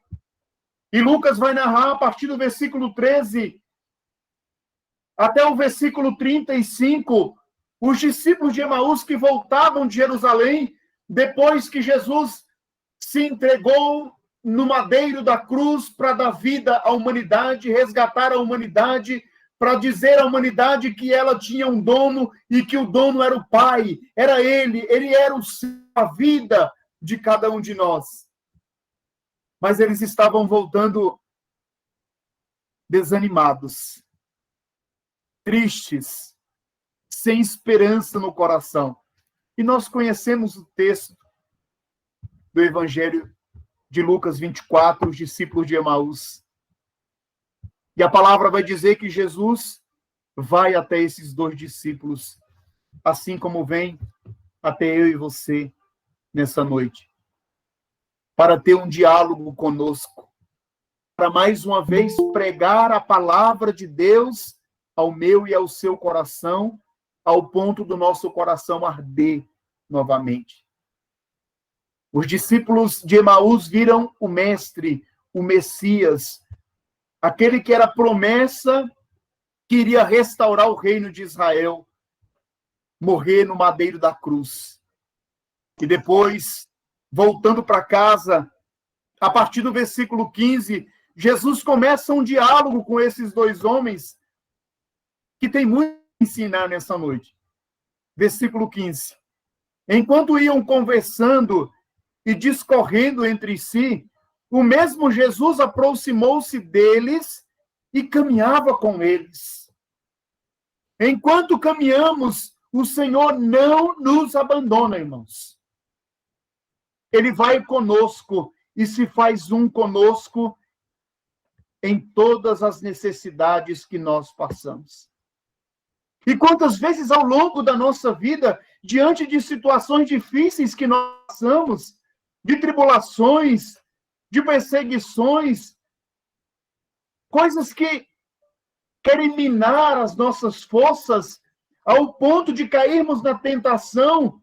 Speaker 4: E Lucas vai narrar a partir do versículo 13 até o versículo 35, os discípulos de Emaús que voltavam de Jerusalém, depois que Jesus se entregou no madeiro da cruz para dar vida à humanidade, resgatar a humanidade, para dizer à humanidade que ela tinha um dono e que o dono era o Pai, era ele era a vida de cada um de nós. Mas eles estavam voltando desanimados, tristes, sem esperança no coração. E nós conhecemos o texto do Evangelho de Lucas 24, os discípulos de Emaús. E a palavra vai dizer que Jesus vai até esses dois discípulos, assim como vem até eu e você nessa noite, para ter um diálogo conosco, para mais uma vez pregar a palavra de Deus ao meu e ao seu coração, ao ponto do nosso coração arder novamente. Os discípulos de Emaús viram o Mestre, o Messias, aquele que era promessa que iria restaurar o reino de Israel, morrer no madeiro da cruz. E depois, voltando para casa, a partir do versículo 15, Jesus começa um diálogo com esses dois homens que tem muito a ensinar nessa noite. Versículo 15. Enquanto iam conversando e discorrendo entre si, o mesmo Jesus aproximou-se deles e caminhava com eles. Enquanto caminhamos, o Senhor não nos abandona, irmãos. Ele vai conosco e se faz um conosco em todas as necessidades que nós passamos. E quantas vezes ao longo da nossa vida, diante de situações difíceis que nós passamos, de tribulações, de perseguições, coisas que querem minar as nossas forças, ao ponto de cairmos na tentação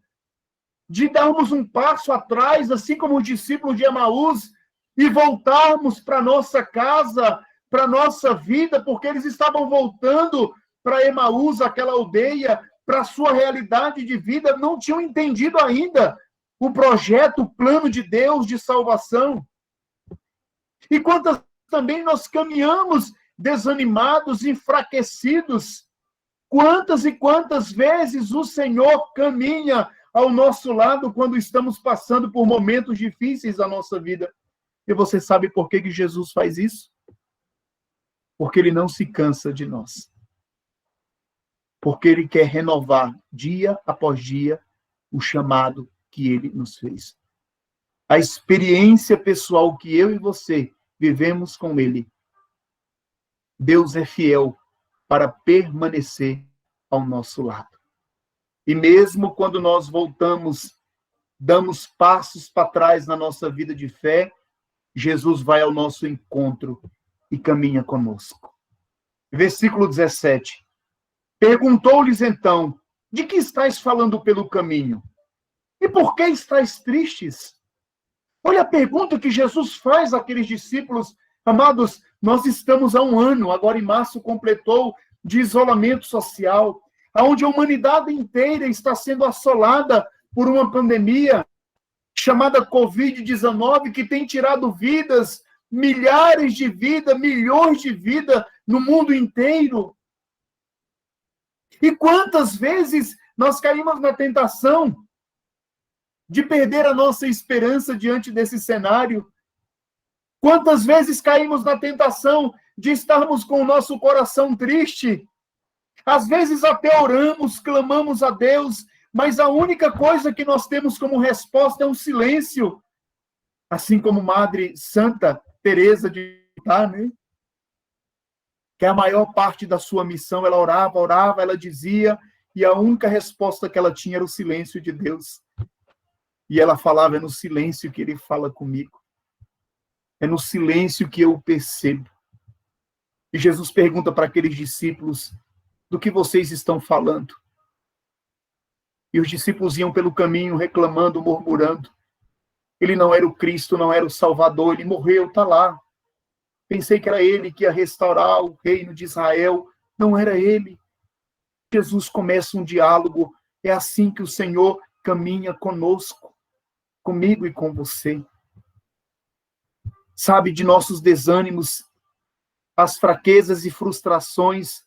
Speaker 4: de darmos um passo atrás, assim como os discípulos de Emaús, e voltarmos para nossa casa, para nossa vida, porque eles estavam voltando para Emaús, aquela aldeia, para a sua realidade de vida, não tinham entendido ainda o projeto, o plano de Deus de salvação. E quantas também nós caminhamos desanimados, enfraquecidos, quantas e quantas vezes o Senhor caminha ao nosso lado quando estamos passando por momentos difíceis da nossa vida. E você sabe por que Jesus faz isso? Porque ele não se cansa de nós. Porque ele quer renovar dia após dia o chamado que ele nos fez. A experiência pessoal que eu e você vivemos com ele. Deus é fiel para permanecer ao nosso lado. E mesmo quando nós voltamos, damos passos para trás na nossa vida de fé, Jesus vai ao nosso encontro e caminha conosco. Versículo 17. Perguntou-lhes então, de que estáis falando pelo caminho? E por que estáis tristes? Olha a pergunta que Jesus faz àqueles discípulos. Amados, nós estamos há um ano, agora em março completou, de isolamento social, onde a humanidade inteira está sendo assolada por uma pandemia chamada Covid-19, que tem tirado vidas, milhares de vidas, milhões de vidas no mundo inteiro. E quantas vezes nós caímos na tentação de perder a nossa esperança diante desse cenário? Quantas vezes caímos na tentação de estarmos com o nosso coração triste? Às vezes até oramos, clamamos a Deus, mas a única coisa que nós temos como resposta é um silêncio. Assim como Madre Santa Teresa de Calcutá, né? Que a maior parte da sua missão, ela orava, orava, ela dizia, e a única resposta que ela tinha era o silêncio de Deus. E ela falava, é no silêncio que ele fala comigo. É no silêncio que eu percebo. E Jesus pergunta para aqueles discípulos, do que vocês estão falando? E os discípulos iam pelo caminho reclamando, murmurando. Ele não era o Cristo, não era o Salvador, ele morreu, está lá. Pensei que era ele que ia restaurar o reino de Israel. Não era ele. Jesus começa um diálogo. É assim que o Senhor caminha conosco, comigo e com você. Sabe, de nossos desânimos, as fraquezas e frustrações,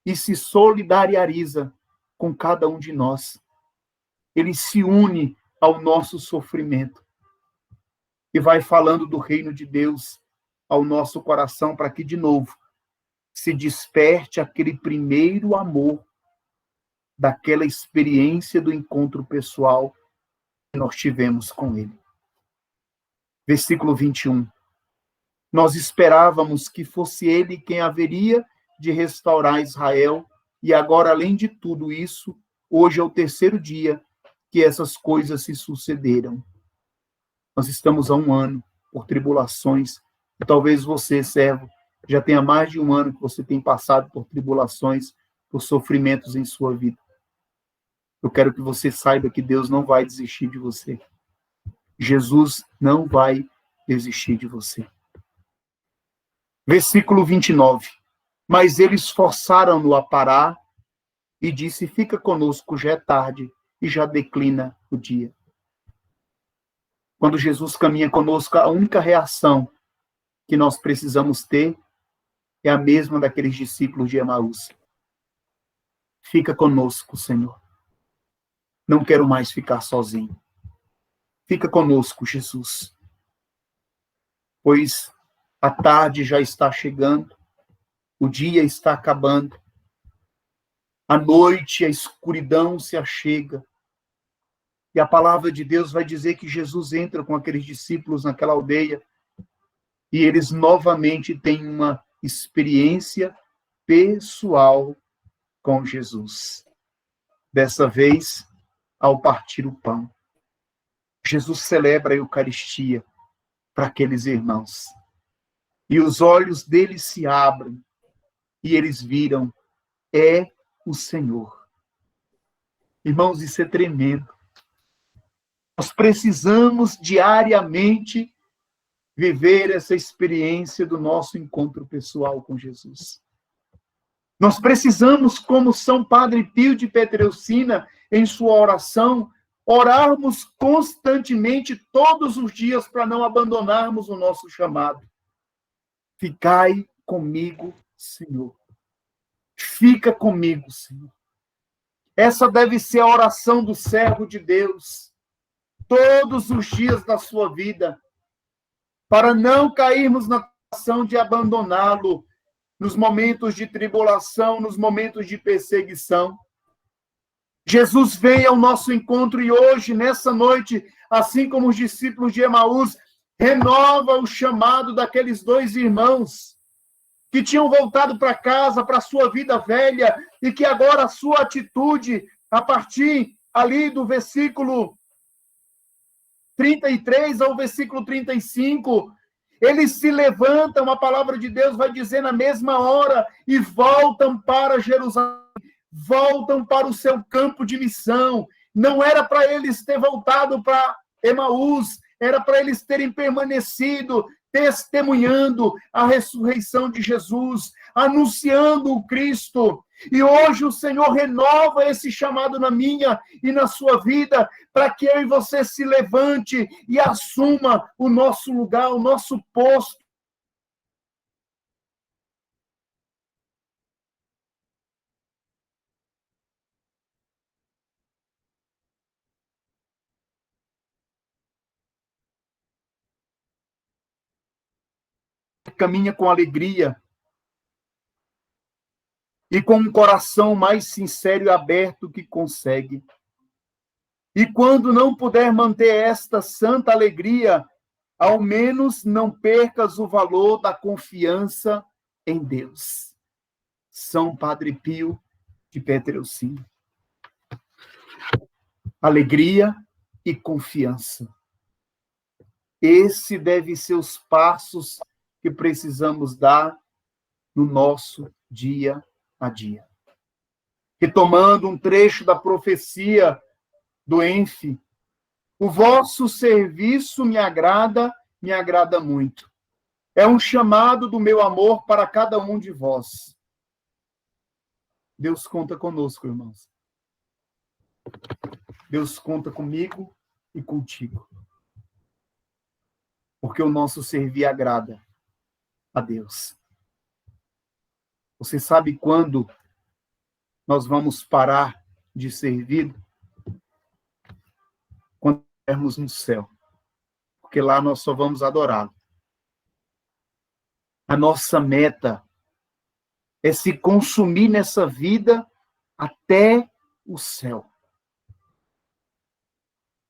Speaker 4: e se solidariza com cada um de nós. Ele se une ao nosso sofrimento e vai falando do reino de Deus ao nosso coração para que, de novo, se desperte aquele primeiro amor daquela experiência do encontro pessoal que nós tivemos com ele. Versículo 21. Nós esperávamos que fosse ele quem haveria de restaurar Israel, e agora, além de tudo isso, hoje é o terceiro dia que essas coisas se sucederam. Nós estamos há um ano por tribulações, e talvez você, servo, já tenha mais de um ano que você tem passado por tribulações, por sofrimentos em sua vida. Eu quero que você saiba que Deus não vai desistir de você. Jesus não vai desistir de você. Versículo 29. Mas eles forçaram-no a parar e disse, fica conosco, já é tarde e já declina o dia. Quando Jesus caminha conosco, a única reação que nós precisamos ter é a mesma daqueles discípulos de Emaús. Fica conosco, Senhor. Não quero mais ficar sozinho. Fica conosco, Jesus. Pois a tarde já está chegando, o dia está acabando, a noite, a escuridão se achega. E a palavra de Deus vai dizer que Jesus entra com aqueles discípulos naquela aldeia e eles novamente têm uma experiência pessoal com Jesus. Dessa vez, ao partir o pão. Jesus celebra a Eucaristia para aqueles irmãos. E os olhos deles se abrem e eles viram, é o Senhor. Irmãos, isso é tremendo. Nós precisamos diariamente viver essa experiência do nosso encontro pessoal com Jesus. Nós precisamos, como São Padre Pio de Pietrelcina, em sua oração, orarmos constantemente, todos os dias, para não abandonarmos o nosso chamado. Ficai comigo, Senhor. Fica comigo, Senhor. Essa deve ser a oração do servo de Deus, todos os dias da sua vida, para não cairmos na tentação de abandoná-lo nos momentos de tribulação, nos momentos de perseguição. Jesus vem ao nosso encontro e hoje, nessa noite, assim como os discípulos de Emaús, renova o chamado daqueles dois irmãos que tinham voltado para casa, para a sua vida velha, e que agora a sua atitude, a partir ali do versículo 33 ao versículo 35, eles se levantam, a palavra de Deus vai dizer na mesma hora, e voltam para Jerusalém, voltam para o seu campo de missão. Não era para eles ter voltado para Emaús, era para eles terem permanecido, testemunhando a ressurreição de Jesus, anunciando o Cristo. E hoje o Senhor renova esse chamado na minha e na sua vida, para que eu e você se levante e assuma o nosso lugar, o nosso posto. Caminha com alegria. e com um coração mais sincero e aberto que consegue. E quando não puder manter esta santa alegria, ao menos não percas o valor da confiança em Deus. São Padre Pio de Pietrelcina. Alegria e confiança. Esse deve ser os passos que precisamos dar no nosso dia a dia. Retomando um trecho da profecia do Enfe, o vosso serviço me agrada muito. É um chamado do meu amor para cada um de vós. Deus conta conosco, irmãos. Deus conta comigo e contigo. Porque o nosso servir agrada a Deus. Você sabe quando nós vamos parar de servir? Quando estivermos no céu. Porque lá nós só vamos adorá-lo. A nossa meta é se consumir nessa vida até o céu.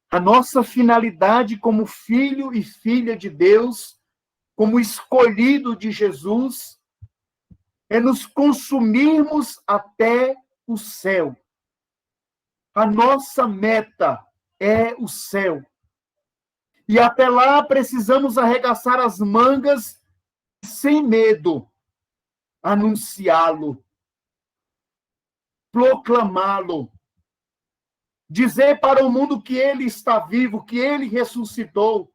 Speaker 4: A nossa finalidade como filho e filha de Deus, como escolhido de Jesus, é nos consumirmos até o céu. A nossa meta é o céu. E até lá precisamos arregaçar as mangas sem medo, anunciá-lo, proclamá-lo, dizer para o mundo que ele está vivo, que ele ressuscitou.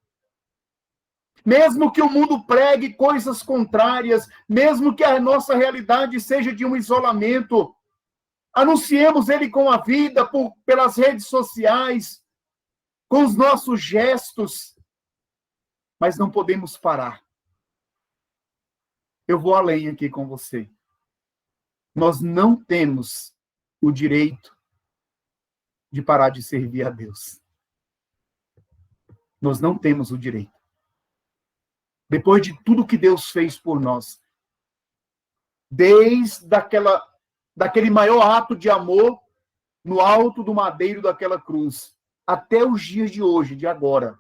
Speaker 4: Mesmo que o mundo pregue coisas contrárias, mesmo que a nossa realidade seja de um isolamento, anunciemos ele com a vida, pelas redes sociais, com os nossos gestos, mas não podemos parar. Eu vou além aqui com você. Nós não temos o direito de parar de servir a Deus. Nós não temos o direito. Depois de tudo que Deus fez por nós, desde daquele maior ato de amor no alto do madeiro daquela cruz, até os dias de hoje, de agora,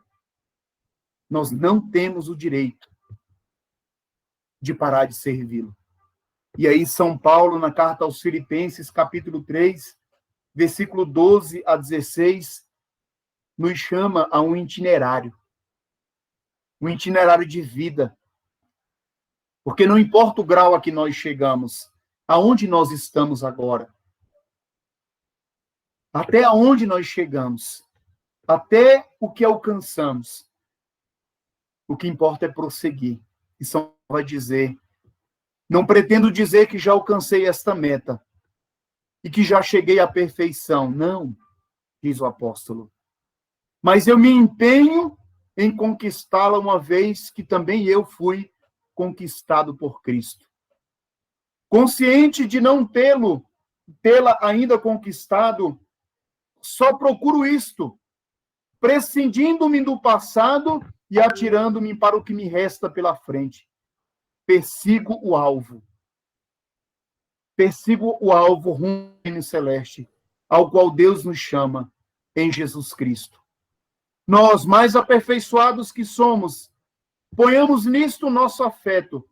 Speaker 4: nós não temos o direito de parar de servi-lo. E aí São Paulo, na carta aos Filipenses, capítulo 3, versículo 12 a 16, nos chama a um itinerário de vida. Porque não importa o grau a que nós chegamos, aonde nós estamos agora, até aonde nós chegamos, até o que alcançamos, o que importa é prosseguir. E São Paulo vai dizer, não pretendo dizer que já alcancei esta meta e que já cheguei à perfeição. Não, diz o apóstolo. Mas eu me empenho em conquistá-la uma vez que também eu fui conquistado por Cristo. Consciente de não tê-la ainda conquistado, só procuro isto, prescindindo-me do passado e atirando-me para o que me resta pela frente. Persigo o alvo rumo ao reino celeste, ao qual Deus nos chama em Jesus Cristo. Nós, mais aperfeiçoados que somos, ponhamos nisto o nosso afeto.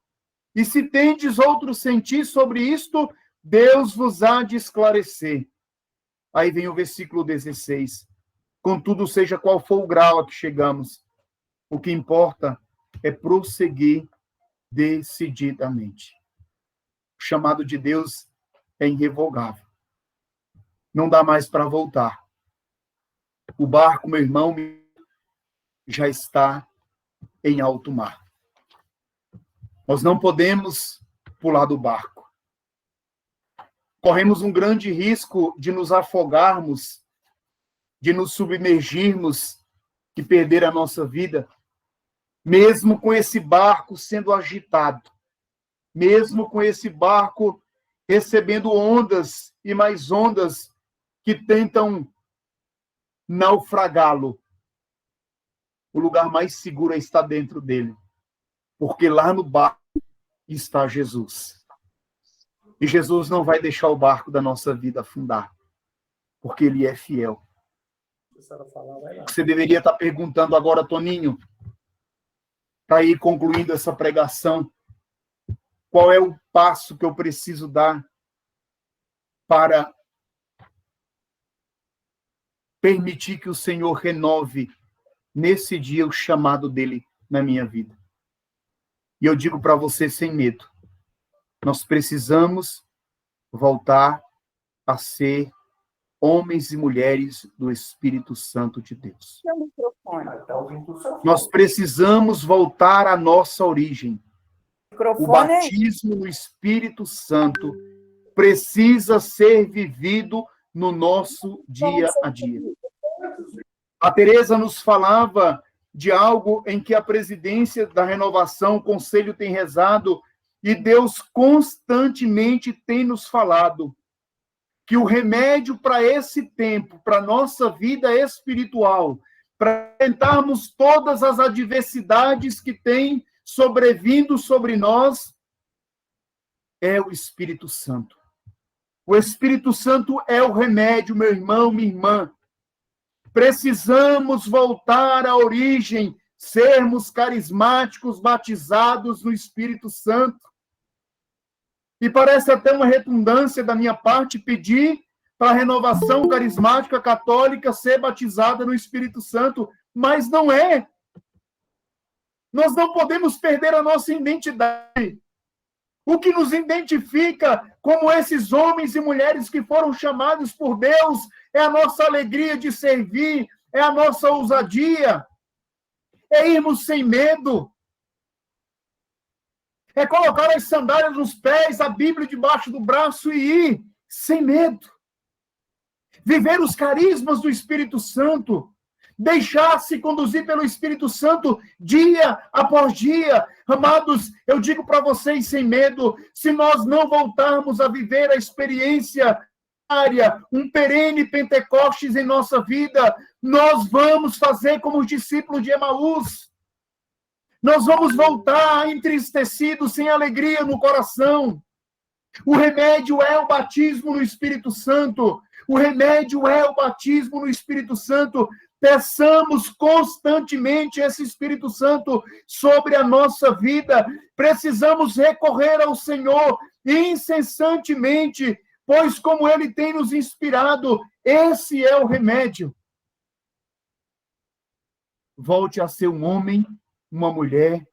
Speaker 4: E se tendes outro sentir sobre isto, Deus vos há de esclarecer. Aí vem o versículo 16. Contudo, seja qual for o grau a que chegamos, o que importa é prosseguir decididamente. O chamado de Deus é irrevogável. Não dá mais para voltar. O barco, meu irmão, já está em alto mar. Nós não podemos pular do barco. Corremos um grande risco de nos afogarmos, de nos submergirmos e perder a nossa vida, mesmo com esse barco sendo agitado, mesmo com esse barco recebendo ondas e mais ondas que tentam naufragá-lo. O lugar mais seguro é estar dentro dele, porque lá no barco está Jesus. E Jesus não vai deixar o barco da nossa vida afundar, porque Ele é fiel. Você deveria estar perguntando agora, Toninho, para ir concluindo essa pregação, qual é o passo que eu preciso dar para permitir que o Senhor renove nesse dia o chamado dele na minha vida. E eu digo para você sem medo, nós precisamos voltar a ser homens e mulheres do Espírito Santo de Deus. Nós precisamos voltar à nossa origem. O batismo no Espírito Santo precisa ser vivido no nosso dia a dia. A Teresa nos falava de algo em que a presidência da renovação, o conselho tem rezado, e Deus constantemente tem nos falado que o remédio para esse tempo, para a nossa vida espiritual, para enfrentarmos todas as adversidades que têm sobrevindo sobre nós, é o Espírito Santo. O Espírito Santo é o remédio, meu irmão, minha irmã. Precisamos voltar à origem, sermos carismáticos, batizados no Espírito Santo. E parece até uma redundância da minha parte pedir para a renovação carismática católica ser batizada no Espírito Santo, mas não é. Nós não podemos perder a nossa identidade. O que nos identifica como esses homens e mulheres que foram chamados por Deus é a nossa alegria de servir, é a nossa ousadia, é irmos sem medo, é colocar as sandálias nos pés, a Bíblia debaixo do braço e ir sem medo. Viver os carismas do Espírito Santo, deixar-se conduzir pelo Espírito Santo dia após dia. Amados, eu digo para vocês sem medo, se nós não voltarmos a viver a experiência diária, um perene Pentecostes em nossa vida, nós vamos fazer como os discípulos de Emaús. Nós vamos voltar entristecidos, sem alegria no coração. O remédio é o batismo no Espírito Santo. O remédio é o batismo no Espírito Santo. Peçamos constantemente esse Espírito Santo sobre a nossa vida. Precisamos recorrer ao Senhor incessantemente, pois como Ele tem nos inspirado, esse é o remédio. Volte a ser um homem, uma mulher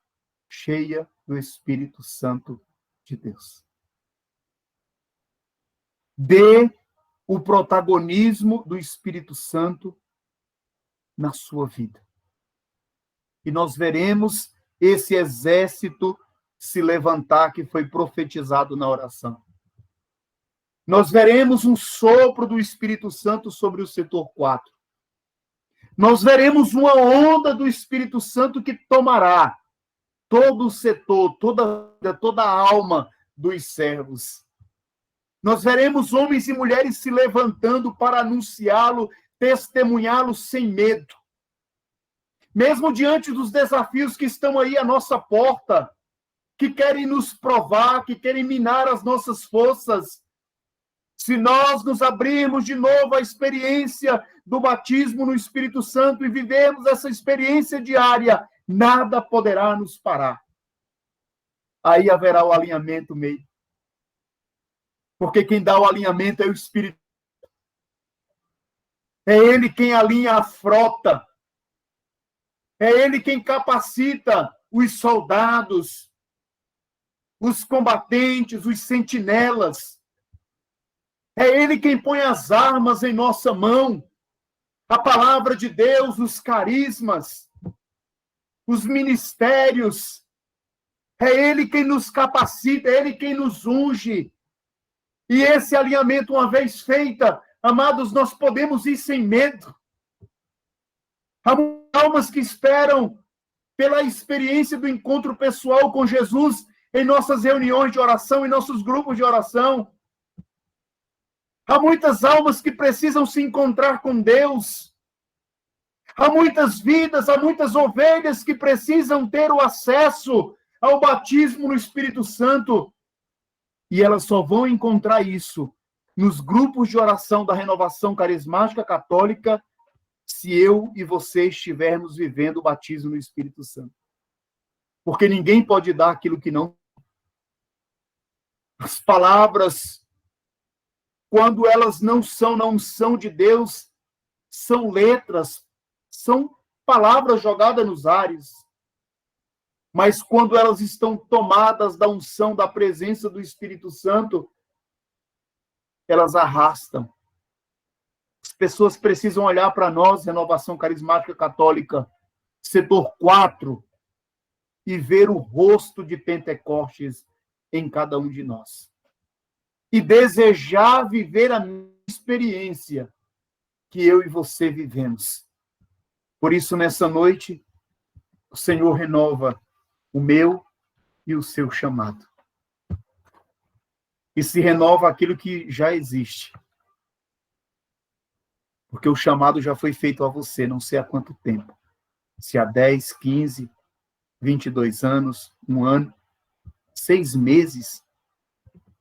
Speaker 4: cheia do Espírito Santo de Deus. Dê o protagonismo do Espírito Santo na sua vida. E nós veremos esse exército se levantar que foi profetizado na oração. Nós veremos um sopro do Espírito Santo sobre o setor 4. Nós veremos uma onda do Espírito Santo que tomará todo o setor, toda a alma dos servos. Nós veremos homens e mulheres se levantando para anunciá-lo, testemunhá-lo sem medo. Mesmo diante dos desafios que estão aí à nossa porta, que querem nos provar, que querem minar as nossas forças, se nós nos abrirmos de novo à experiência do batismo no Espírito Santo e vivermos essa experiência diária, nada poderá nos parar. Aí haverá o alinhamento meio. Porque quem dá o alinhamento é o Espírito. É Ele quem alinha a frota. É Ele quem capacita os soldados, os combatentes, os sentinelas. É Ele quem põe as armas em nossa mão. A palavra de Deus, os carismas, os ministérios. É Ele quem nos capacita, é Ele quem nos unge. E esse alinhamento, uma vez feita, amados, nós podemos ir sem medo. Há almas que esperam pela experiência do encontro pessoal com Jesus em nossas reuniões de oração, em nossos grupos de oração. Há muitas almas que precisam se encontrar com Deus. Há muitas vidas, há muitas ovelhas que precisam ter o acesso ao batismo no Espírito Santo. E elas só vão encontrar isso nos grupos de oração da Renovação Carismática Católica, se eu e você estivermos vivendo o batismo no Espírito Santo. Porque ninguém pode dar aquilo que não. As palavras, quando elas não são na unção de Deus, são letras, são palavras jogadas nos ares. Mas quando elas estão tomadas da unção, da presença do Espírito Santo, elas arrastam. As pessoas precisam olhar para nós, Renovação Carismática Católica, setor 4, e ver o rosto de Pentecostes em cada um de nós. E desejar viver a minha experiência que eu e você vivemos. Por isso, nessa noite, o Senhor renova o meu e o seu chamado. E se renova aquilo que já existe. Porque o chamado já foi feito a você, não sei há quanto tempo. Se há 10, 15, 22 anos, 1 ano, 6 meses,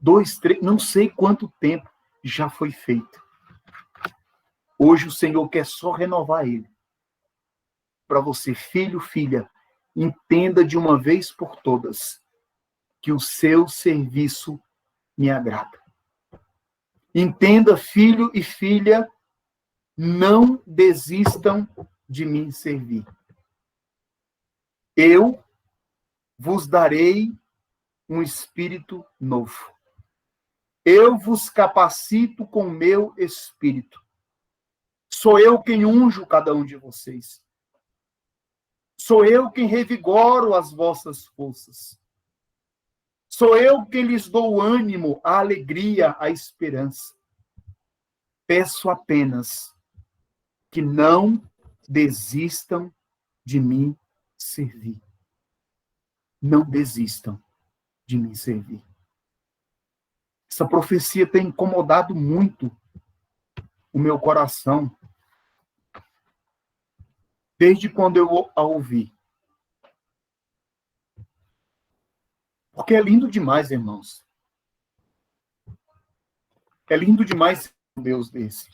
Speaker 4: 2, 3, não sei quanto tempo já foi feito. Hoje o Senhor quer só renovar ele. Para você, filho, filha, entenda de uma vez por todas que o seu serviço me agrada. Entenda, filho e filha, não desistam de me servir. Eu vos darei um espírito novo. Eu vos capacito com meu espírito. Sou eu quem unjo cada um de vocês. Sou eu quem revigoro as vossas forças. Sou eu quem lhes dou o ânimo, a alegria, a esperança. Peço apenas que não desistam de me servir. Não desistam de me servir. Essa profecia tem incomodado muito o meu coração desde quando eu a ouvi. Porque é lindo demais, irmãos. É lindo demais um Deus desse.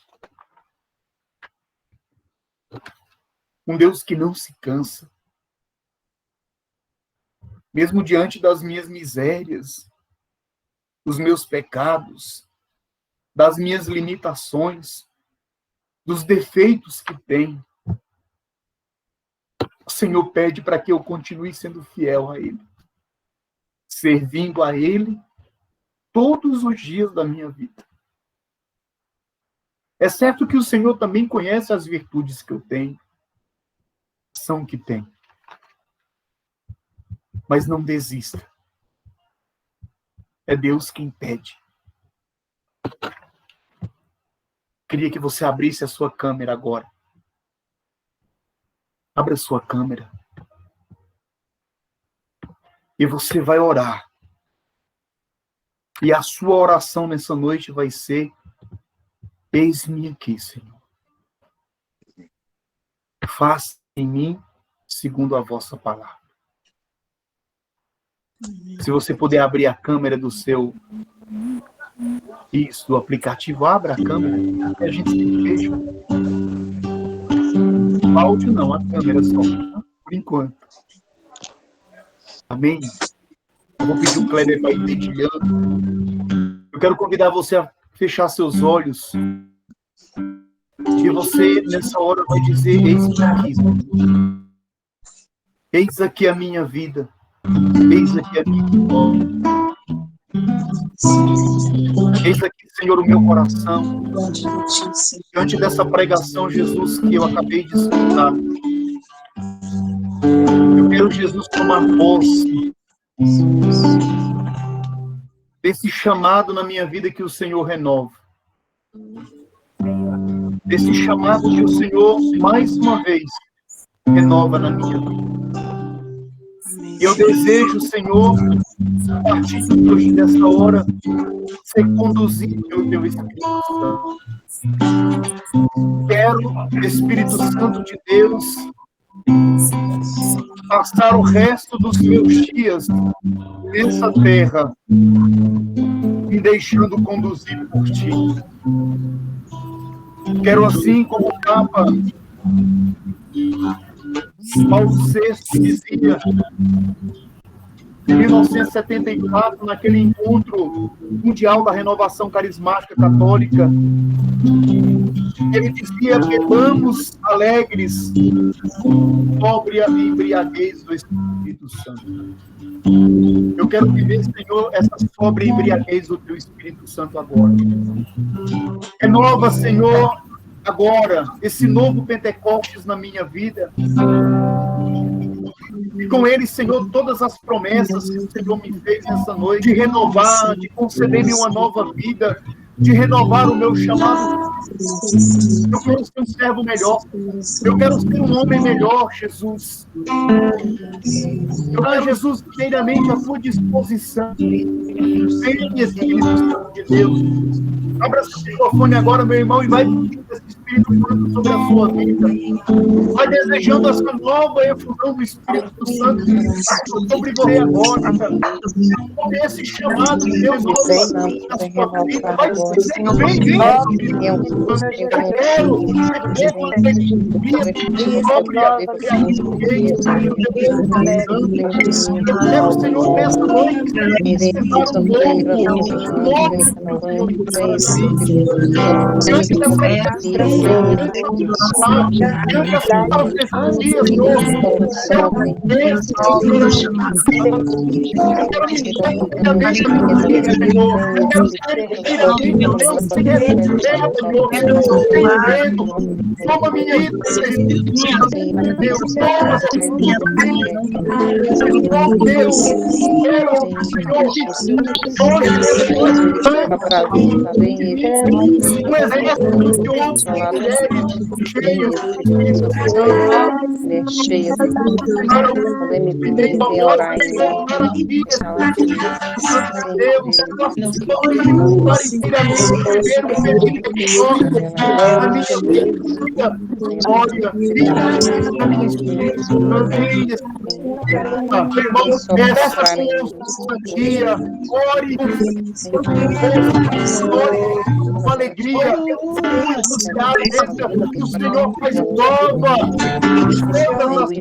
Speaker 4: Um Deus que não se cansa. Mesmo diante das minhas misérias, dos meus pecados, das minhas limitações, dos defeitos que tenho, o Senhor pede para que eu continue sendo fiel a Ele, servindo a Ele todos os dias da minha vida. É certo que o Senhor também conhece as virtudes que eu tenho, são que tem. Mas não desista. É Deus quem pede. Queria que você abrisse a sua câmera agora. Abra a sua câmera. E você vai orar. E a sua oração nessa noite vai ser: eis-me aqui, Senhor. Faça em mim segundo a vossa palavra. Se você puder abrir a câmera do seu... Isso, do aplicativo, abra a câmera. A gente se veja. O áudio não, a câmera só. Por enquanto. Amém? Eu vou pedir o Kleber para ir dedilhando. Eu quero convidar você a fechar seus olhos. E você, nessa hora, vai dizer: eis-me aqui. Eis aqui a minha vida. Eis aqui a minha vitória. Eis aqui, Senhor, o meu coração. Diante dessa pregação, Jesus, que eu acabei de escutar, eu quero, Jesus, tomar posse desse chamado na minha vida que o Senhor renova. Desse chamado que o Senhor, mais uma vez, renova na minha vida. E eu desejo, Senhor, a partir de hoje, dessa hora, ser conduzido pelo Teu Espírito Santo. Quero, Espírito Santo de Deus, passar o resto dos meus dias nessa terra, me deixando conduzir por ti. Quero, assim como o Papa Paulo VI dizia, em 1974, naquele encontro mundial da renovação carismática católica, ele dizia: bebamos alegres, sóbria e embriaguez do Espírito Santo. Eu quero viver, Senhor, essa sóbria embriaguez do Teu Espírito Santo agora. Renova, Senhor, agora, esse novo Pentecostes na minha vida. E com ele, Senhor, todas as promessas que o Senhor me fez nessa noite, de renovar, de conceder-me uma nova vida, de renovar o meu chamado. Eu quero ser um servo melhor. Eu quero ser um homem melhor, Jesus. Eu quero, Jesus, inteiramente à tua disposição. Vem, Espírito Santo de Deus. Abra seu microfone agora, meu irmão, e vai pedir esse Espírito Santo sobre a sua vida. Vai desejando essa nova efusão do Espírito Santo sobre você agora. Sobre esse chamado de Deus na sua vida. Vai dizer: vem, Espírito Santo. Eu quero viver uma alegria sobre a eu quero, Senhor, nessa noite, toma minha vida, Deus, toma Deus, um exército de homens e mulheres cheios dia, ore com alegria, que o Senhor faz nova todas as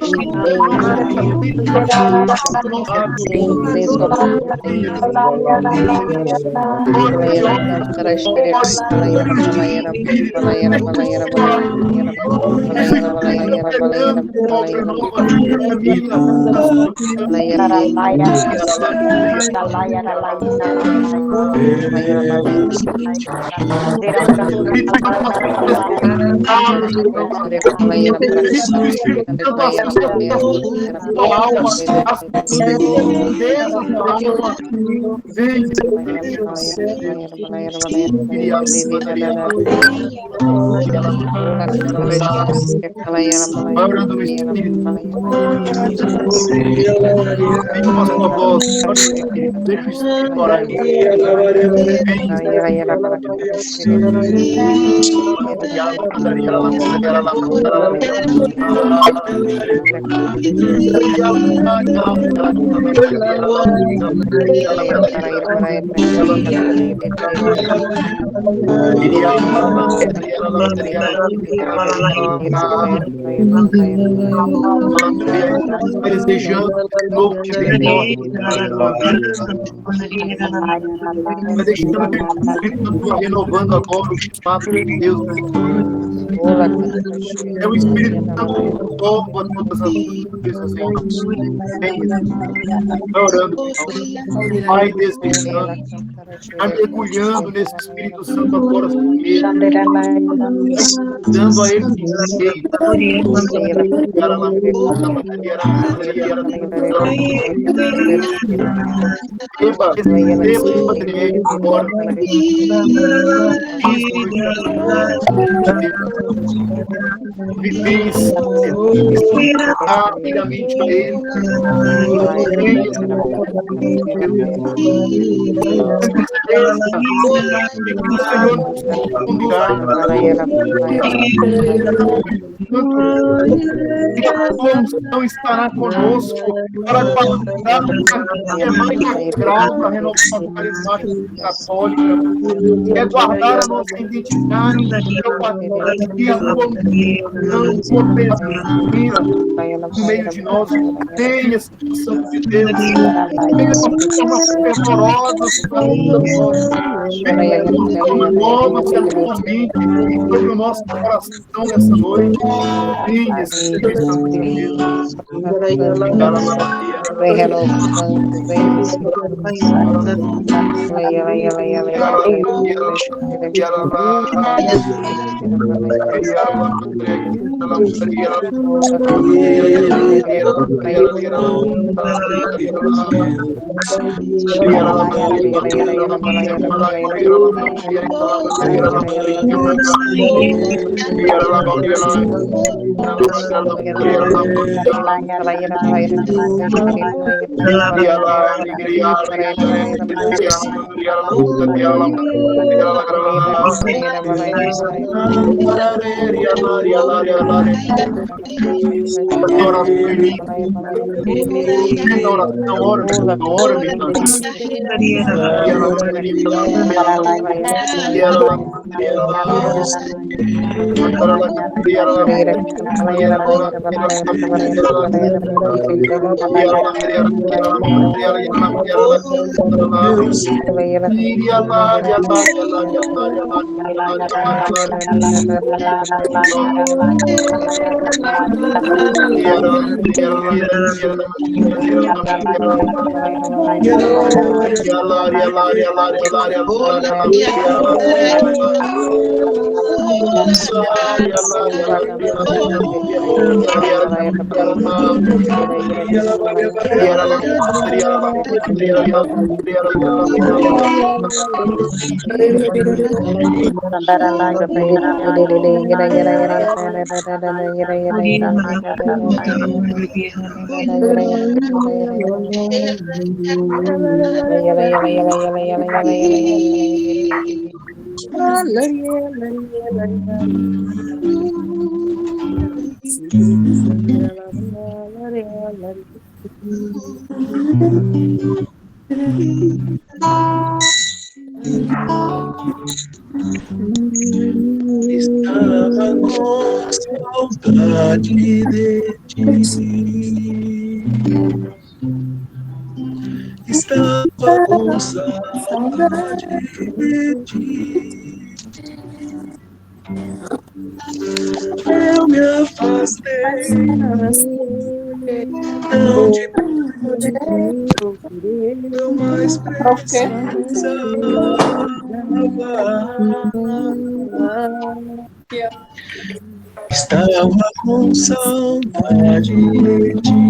Speaker 4: desejando novo tipo de morte, renovando agora o espaço de Deus. É o Espírito Santo que toma todas as coisas em orando, Pai, desejando, vai mergulhando nesse Espírito Santo agora por ele, dando a ele verdadeiramente a Ele. De que o Senhor nos conduzirá. E a tua unção estará conosco para passar mais grau da renovação carismática católica, é guardar a nossa identidade, e a tua unção opera no meio de nós. Venha, Espírito Santo de Deus, venha de forma fervorosa sobre o nosso coração nessa noite. Venha, Espírito Santo de Deus.
Speaker 5: Vem renovando, vem
Speaker 1: Estava com saudade de ti. Estava com saudade de ti. Eu me afastei, não te procurei, eu mais precisava. Estava com saudade de ti.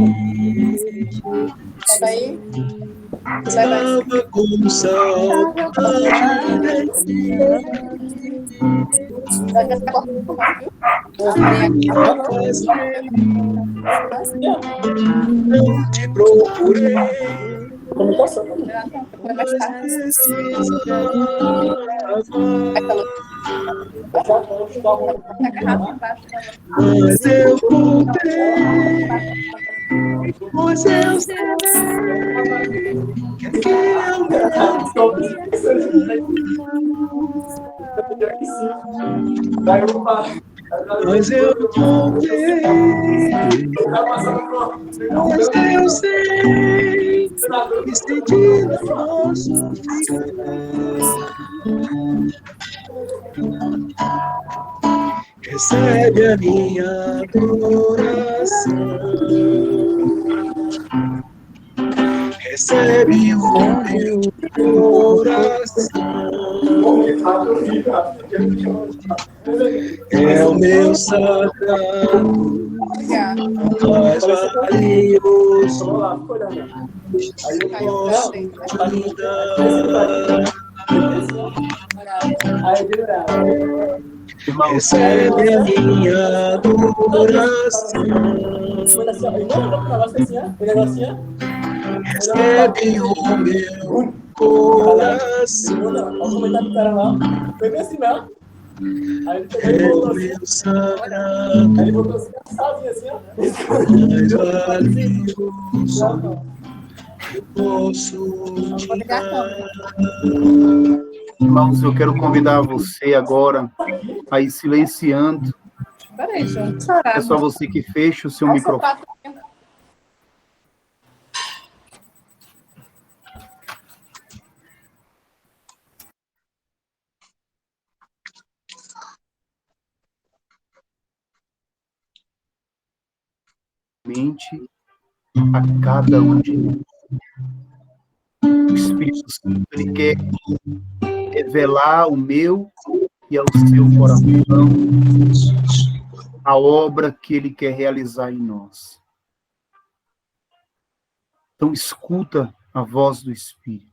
Speaker 1: Estava com saudade de ti. Não te procurei. Mas eu voltei, pois eu sei que eu mas eu voltei, pois eu sei que senti nosso recebe a minha adoração, recebe o meu coração, é o meu sagrado, mais valioso, posso te dar.
Speaker 4: Irmãos,
Speaker 1: recebe a minha adoração. Recebe o meu coração. É o meu sagrado, mais valioso. Eu posso te dar.
Speaker 4: irmãos, eu quero convidar você agora a ir silenciando.
Speaker 2: Peraí, gente. Chorar.
Speaker 4: É só você que fecha o seu microfone. Mente a cada um de nós. O Espírito Santo, ele quer revelar o meu e ao seu coração a obra que ele quer realizar em nós. Então, escuta a voz do Espírito.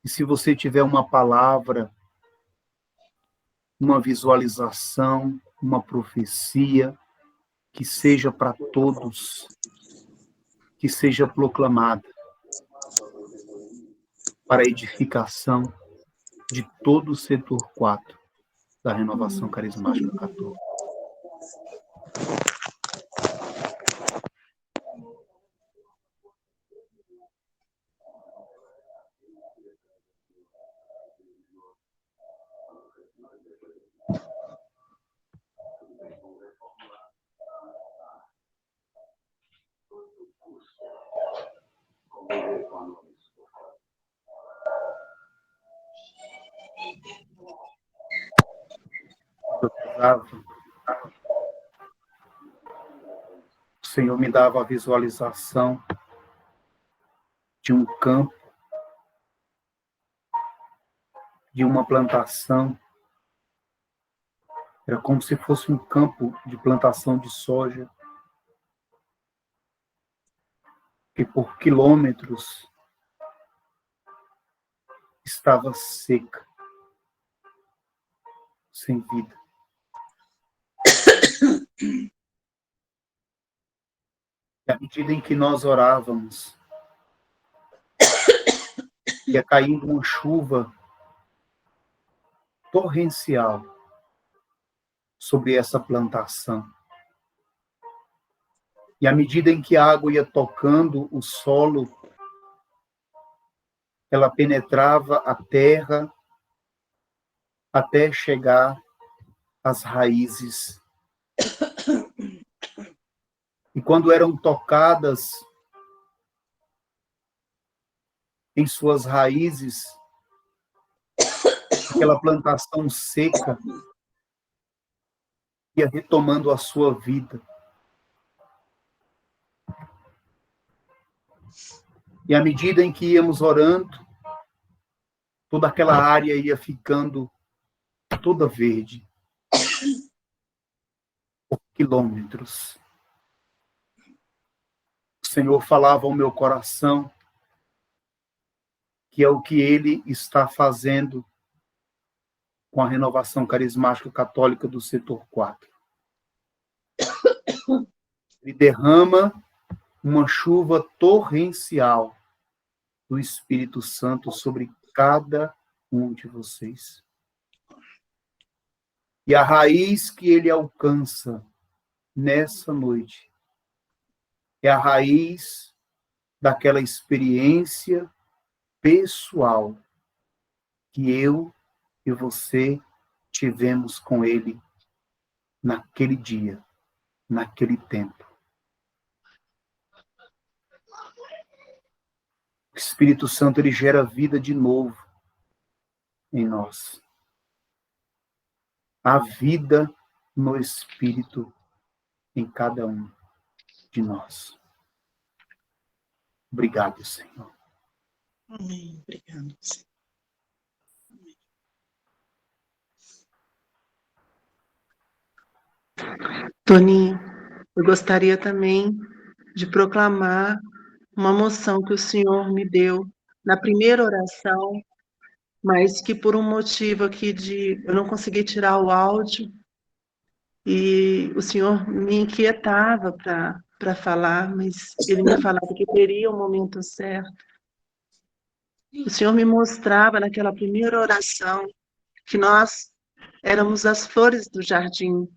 Speaker 4: E se você tiver uma palavra, uma visualização, uma profecia, que seja para todos, que seja proclamada para a edificação de todo o setor 4 da Renovação Carismática Católica. O Senhor me dava a visualização de um campo, de uma plantação. Era como se fosse um campo de plantação de soja, que por quilômetros estava seca, sem vida. E à medida em que nós orávamos, ia caindo uma chuva torrencial sobre essa plantação. E à medida em que a água ia tocando o solo, ela penetrava a terra até chegar às raízes. E quando eram tocadas em suas raízes, aquela plantação seca ia retomando a sua vida. E à medida em que íamos orando, toda aquela área ia ficando toda verde, por quilômetros. O Senhor falava ao meu coração que é o que Ele está fazendo com a Renovação Carismática Católica do setor 4. Ele derrama uma chuva torrencial do Espírito Santo sobre cada um de vocês. E a raiz que ele alcança nessa noite é a raiz daquela experiência pessoal que eu e você tivemos com ele naquele dia, naquele tempo. O Espírito Santo, ele gera vida de novo em nós. Há vida no Espírito em cada um de nós. Obrigado, Senhor.
Speaker 3: Amém. Obrigado, Senhor.
Speaker 5: Toninho, eu gostaria também de proclamar uma moção que o Senhor me deu na primeira oração, mas que por um motivo aqui de eu não consegui tirar o áudio e o Senhor me inquietava para falar, mas Ele me falava que teria o momento certo. O Senhor me mostrava naquela primeira oração que nós éramos as flores do jardim.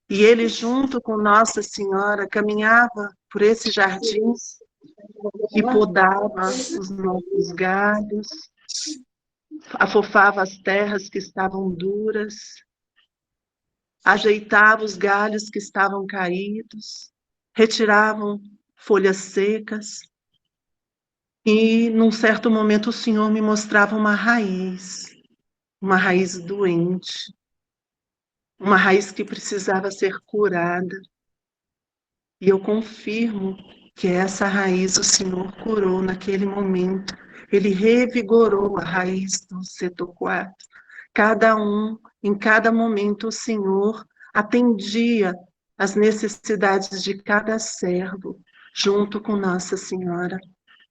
Speaker 5: E Ele, junto com Nossa Senhora, caminhava por esse jardim e podava os nossos galhos, afofava as terras que estavam duras, ajeitava os galhos que estavam caídos, retiravam folhas secas. E, num certo momento, o Senhor me mostrava uma raiz doente, uma raiz que precisava ser curada. E eu confirmo que essa raiz o Senhor curou naquele momento. Ele revigorou a raiz do setor 4. Em cada momento, o Senhor atendia às necessidades de cada servo, junto com Nossa Senhora.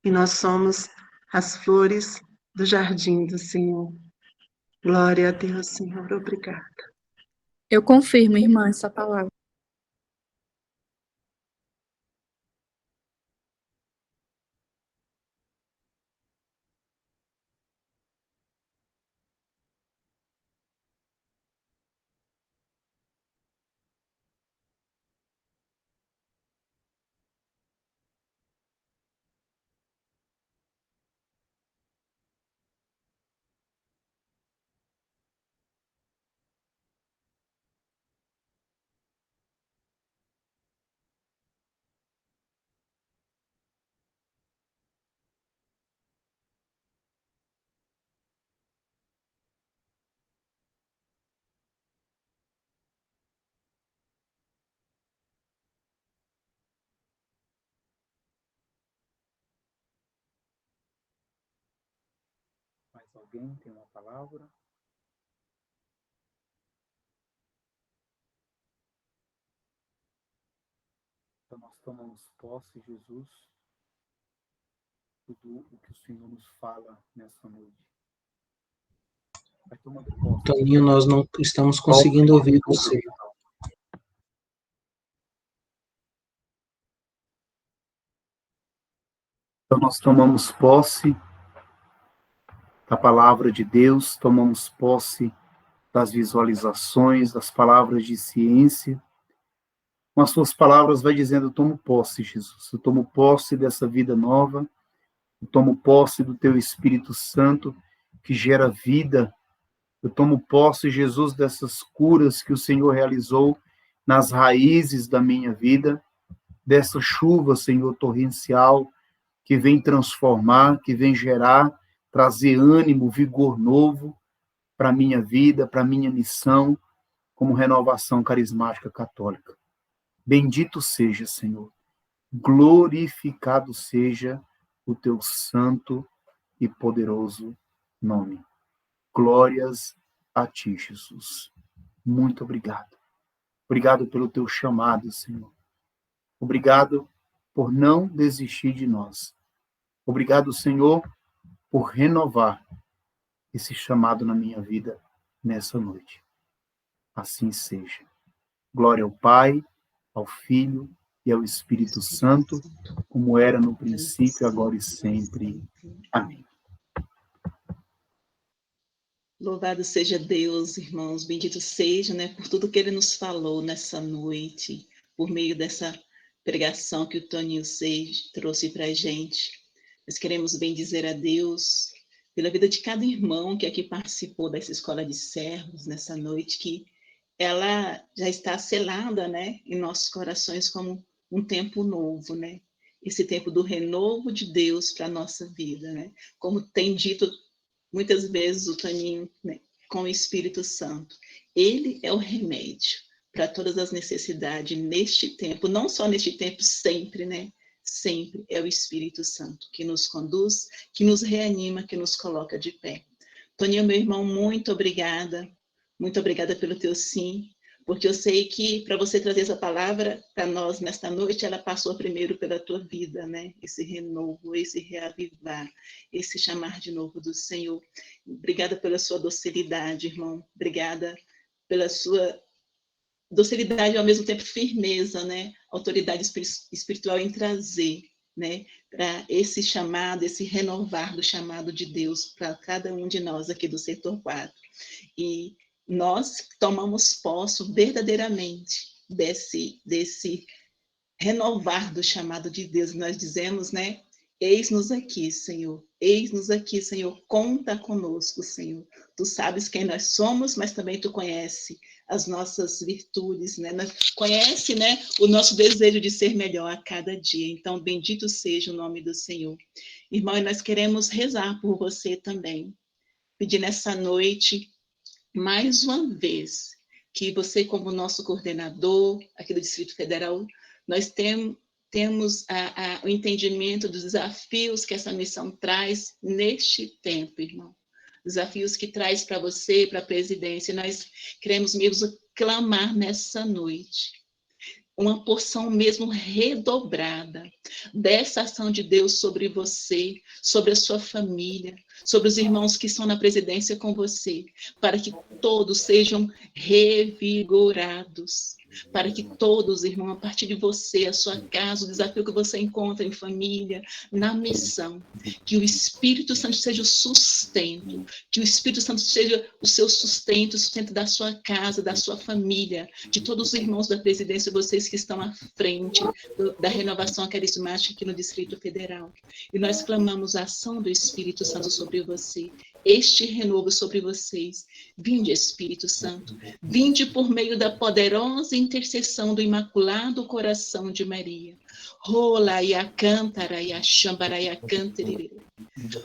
Speaker 5: E nós somos as flores do jardim do Senhor. Glória a Deus, Senhor. Obrigada.
Speaker 6: Eu confirmo, irmã, essa palavra.
Speaker 4: Mais alguém tem uma palavra? Então nós tomamos posse, Jesus, tudo o que o Senhor nos fala nessa noite. Vai tomando posse.
Speaker 1: Toninho, nós não estamos conseguindo ouvir você.
Speaker 4: Então nós tomamos posse da palavra de Deus, tomamos posse das visualizações, das palavras de ciência. Com as suas palavras vai dizendo, eu tomo posse, Jesus, eu tomo posse dessa vida nova, eu tomo posse do teu Espírito Santo, que gera vida. Eu tomo posse, Jesus, dessas curas que o Senhor realizou nas raízes da minha vida, dessa chuva, Senhor, torrencial, que vem transformar, que vem gerar, trazer ânimo, vigor novo para a minha vida, para a minha missão, como renovação carismática católica. Bendito seja, Senhor. Glorificado seja o teu santo e poderoso nome. Glórias a ti, Jesus. Muito obrigado. Obrigado pelo teu chamado, Senhor. Obrigado por não desistir de nós. Obrigado, Senhor, por renovar esse chamado na minha vida nessa noite. Assim seja. Glória ao Pai, ao Filho e ao Espírito Santo, como era no princípio, agora e sempre. Amém.
Speaker 3: Louvado seja Deus, irmãos, bendito seja, né, por tudo que Ele nos falou nessa noite, por meio dessa pregação que o Toninho Seix trouxe para a gente. Nós queremos bendizer a Deus pela vida de cada irmão que aqui participou dessa escola de servos nessa noite, que ela já está selada, né, em nossos corações como um tempo novo, né? Esse tempo do renovo de Deus para a nossa vida, né? Como tem dito muitas vezes o Toninho, né, com o Espírito Santo. Ele é o remédio para todas as necessidades neste tempo, não só neste tempo, sempre, né? Sempre é o Espírito Santo que nos conduz, que nos reanima, que nos coloca de pé. Toninho, meu irmão, muito obrigada pelo teu sim, porque eu sei que para você trazer essa palavra para nós nesta noite, ela passou primeiro pela tua vida, né? Esse renovo, esse reavivar, esse chamar de novo do Senhor. Obrigada pela sua docilidade, irmão. Obrigada pela sua docilidade e ao mesmo tempo firmeza, né? Autoridade espiritual em trazer, né? Para esse chamado, esse renovar do chamado de Deus para cada um de nós aqui do setor 4. E nós tomamos posse verdadeiramente desse renovar do chamado de Deus. Nós dizemos, né? Eis-nos aqui, Senhor. Eis-nos aqui, Senhor. Conta conosco, Senhor. Tu sabes quem nós somos, mas também tu conhece as nossas virtudes, né? Conhece, né, o nosso desejo de ser melhor a cada dia. Então, bendito seja o nome do Senhor. Irmão, e nós queremos rezar por você também. Pedir nessa noite, mais uma vez, que você, como nosso coordenador aqui do Distrito Federal, nós temos o entendimento dos desafios que essa missão traz neste tempo, irmão. Desafios que traz para você, para a presidência. Nós queremos mesmo clamar nessa noite uma porção mesmo redobrada dessa ação de Deus sobre você, sobre a sua família, sobre os irmãos que estão na presidência com você, para que todos sejam revigorados, para que todos, irmão, a partir de você, a sua casa, o desafio que você encontra em família, na missão, que o Espírito Santo seja o sustento, que o Espírito Santo seja o seu sustento, o sustento da sua casa, da sua família, de todos os irmãos da presidência, vocês que estão à frente da renovação carismática aqui no Distrito Federal. E nós clamamos a ação do Espírito Santo sobre você, este renovo sobre vocês. Vinde, Espírito Santo, vinde por meio da poderosa intercessão do Imaculado Coração de Maria. Rola e a cântara e a chambara e a cântere.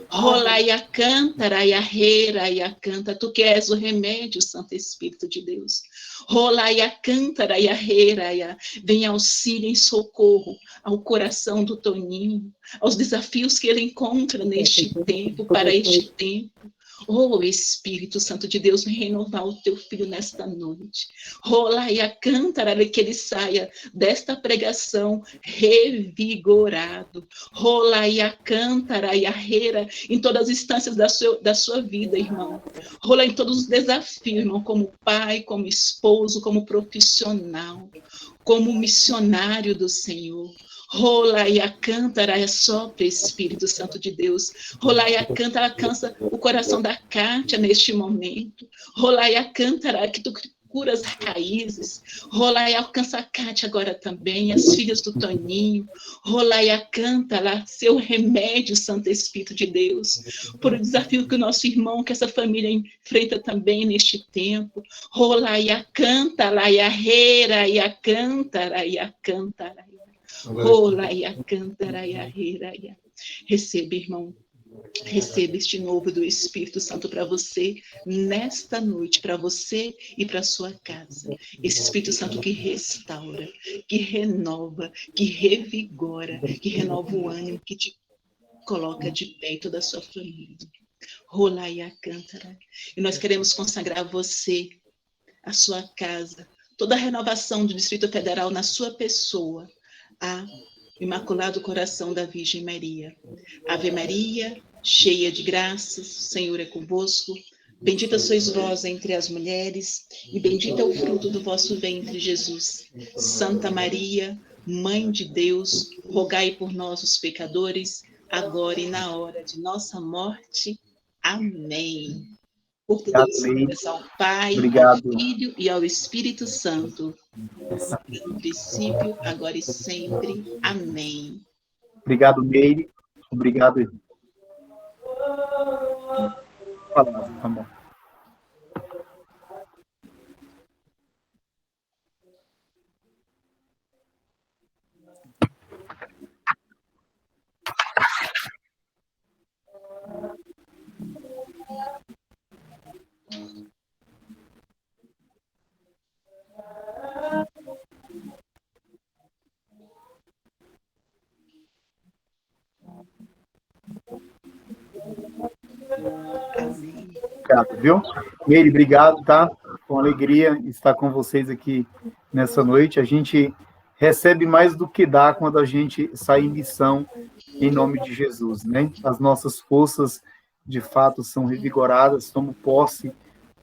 Speaker 3: Rola e a cântara e a reira e a canta. Tu que és o remédio, Santo Espírito de Deus. Rola e a cântara e a reira e a... Vem auxílio em socorro ao coração do Toninho, aos desafios que ele encontra neste tempo, para este tempo. Oh, Espírito Santo de Deus, vem renovar o teu filho nesta noite. Rola e a cântara, que ele saia desta pregação revigorado. Rola e a cântara e a reira em todas as instâncias da sua vida, irmão. Rola em todos os desafios, irmão, como pai, como esposo, como profissional, como missionário do Senhor. Rola e a cântara é sopra, Espírito Santo de Deus. Rola e a cântara alcança o coração da Kátia neste momento. Rola e a cântara que tu cura as raízes. Rola e alcança a Kátia agora também, as filhas do Toninho. Rola e a cântara, seu remédio, Santo Espírito de Deus, por o desafio que o nosso irmão, que essa família enfrenta também neste tempo. Rola e a cântara e a reira e a cântara e a cântara. Rola e a cântara e a reira. Receba, irmão. Receba este novo do Espírito Santo para você nesta noite, para você e para sua casa. Esse Espírito Santo que restaura, que renova, que revigora, que renova o ânimo, que te coloca de pé e toda a sua família. Rola e a cântara. E nós queremos consagrar você, a sua casa, toda a renovação do Distrito Federal na sua pessoa, a Imaculado Coração da Virgem Maria. Ave Maria, cheia de graças, o Senhor é convosco. Bendita sois vós entre as mulheres, e bendito é o fruto do vosso ventre, Jesus. Santa Maria, Mãe de Deus, rogai por nós, os pecadores, agora e na hora de nossa morte. Amém. Por tudo isso, ao Pai,
Speaker 4: Obrigado.
Speaker 3: ao Filho e ao Espírito Santo, no princípio, agora e sempre. Amém.
Speaker 4: Obrigado, Meire. Obrigado. Tá bom. Obrigado, viu? Meire, obrigado, tá? uma alegria estar com vocês aqui nessa noite. A gente recebe mais do que dá quando a gente sai em missão em nome de Jesus, né? As nossas forças, de fato, são revigoradas, tomo posse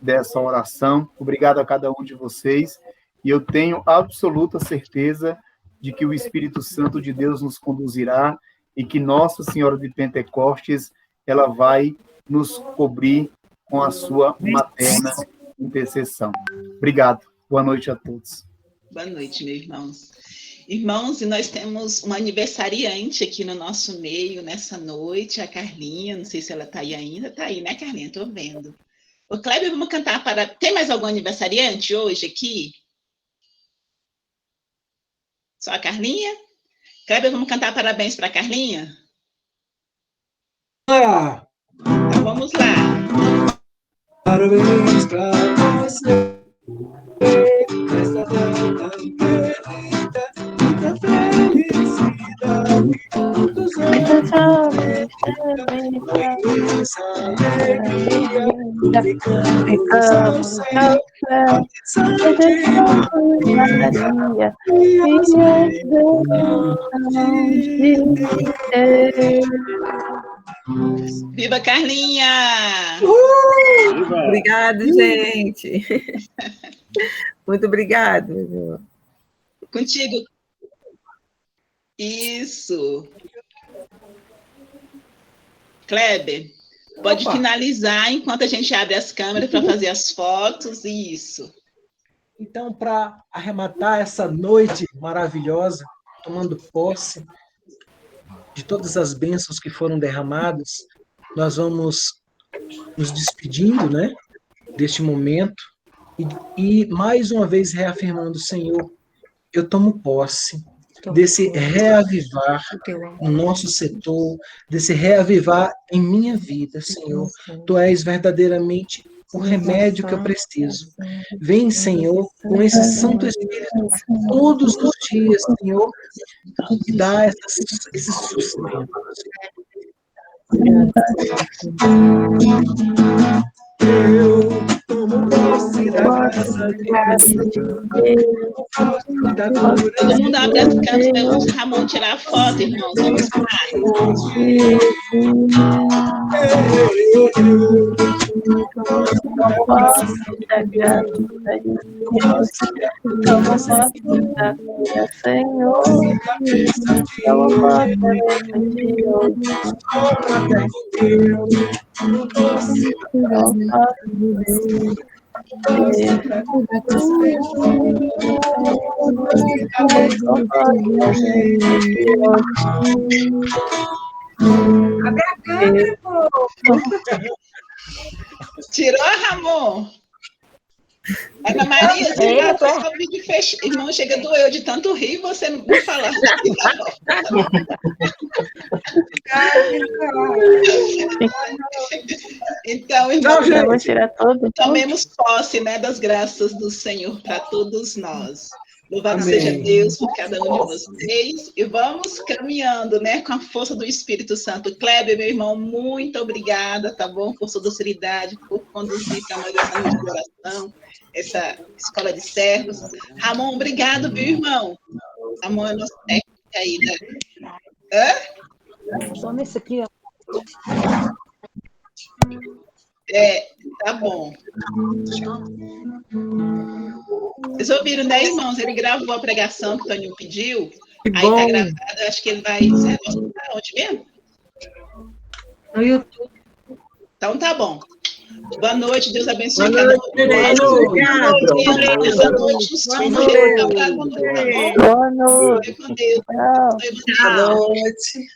Speaker 4: dessa oração. Obrigado a cada um de vocês. E eu tenho absoluta certeza de que o Espírito Santo de Deus nos conduzirá e que Nossa Senhora de Pentecostes, ela vai nos cobrir com a sua materna intercessão. Obrigado. Boa noite a todos.
Speaker 3: Boa noite, meus irmãos. Irmãos, e nós temos uma aniversariante aqui no nosso meio nessa noite, a Carlinha. Não sei se ela está aí ainda. Está aí, né, Carlinha? Estou vendo. Ô, Kleber, vamos cantar para... Tem mais algum aniversariante hoje aqui? Só a Carlinha? Kleber, vamos cantar parabéns para a Carlinha?
Speaker 1: Ah,
Speaker 3: Então vamos lá.
Speaker 1: parabéns pra você, nessa data querida, muita felicidade, muitos anos de essa alegria, ficamos ao céu,
Speaker 3: Viva Carlinha!
Speaker 7: Obrigada, gente. Muito obrigada.
Speaker 3: Contigo. Isso. Kleber, pode finalizar enquanto a gente abre as câmeras para fazer as fotos. Isso.
Speaker 1: Então, para arrematar essa noite maravilhosa, tomando posse de todas as bênçãos que foram derramadas, nós vamos nos despedindo, né, deste momento e mais uma vez reafirmando, Senhor, eu tomo posse desse reavivar no nosso setor, desse reavivar em minha vida, Senhor. Tu és verdadeiramente o remédio que eu preciso. Vem, Senhor, com esse Santo Espírito todos os dias, Senhor, e dá esse sustento. Eu tomo posse da graça de Deus.
Speaker 3: Todo mundo abre as câmeras para o Ramon tirar a foto, irmãos. Vamos Tirou, Ramon? Ana Maria, você tá o vídeo fechado. Irmão, chega doeu de tanto rir, você não falar. Então, irmão, tomemos posse, né, das graças do Senhor para todos nós. Louvado seja Deus por cada um de vocês. E vamos caminhando, né, com a força do Espírito Santo. Kleber, meu irmão, muito obrigada, tá bom? Por sua docilidade, por conduzir para uma oração de oração, essa escola de servos. Ramon, obrigado, meu irmão. Ramon é nosso técnico aí, né?
Speaker 2: Só nesse aqui, ó.
Speaker 3: Tá bom. Vocês ouviram, né, irmãos? Ele gravou a pregação que o Toninho pediu. Aí tá gravado, eu acho que ele vai... Você vai mostrar onde mesmo?
Speaker 2: No YouTube.
Speaker 3: Então tá bom. Boa noite, Deus abençoe cada um. Boa noite.
Speaker 6: Boa noite.
Speaker 3: Boa noite.
Speaker 7: Boa noite.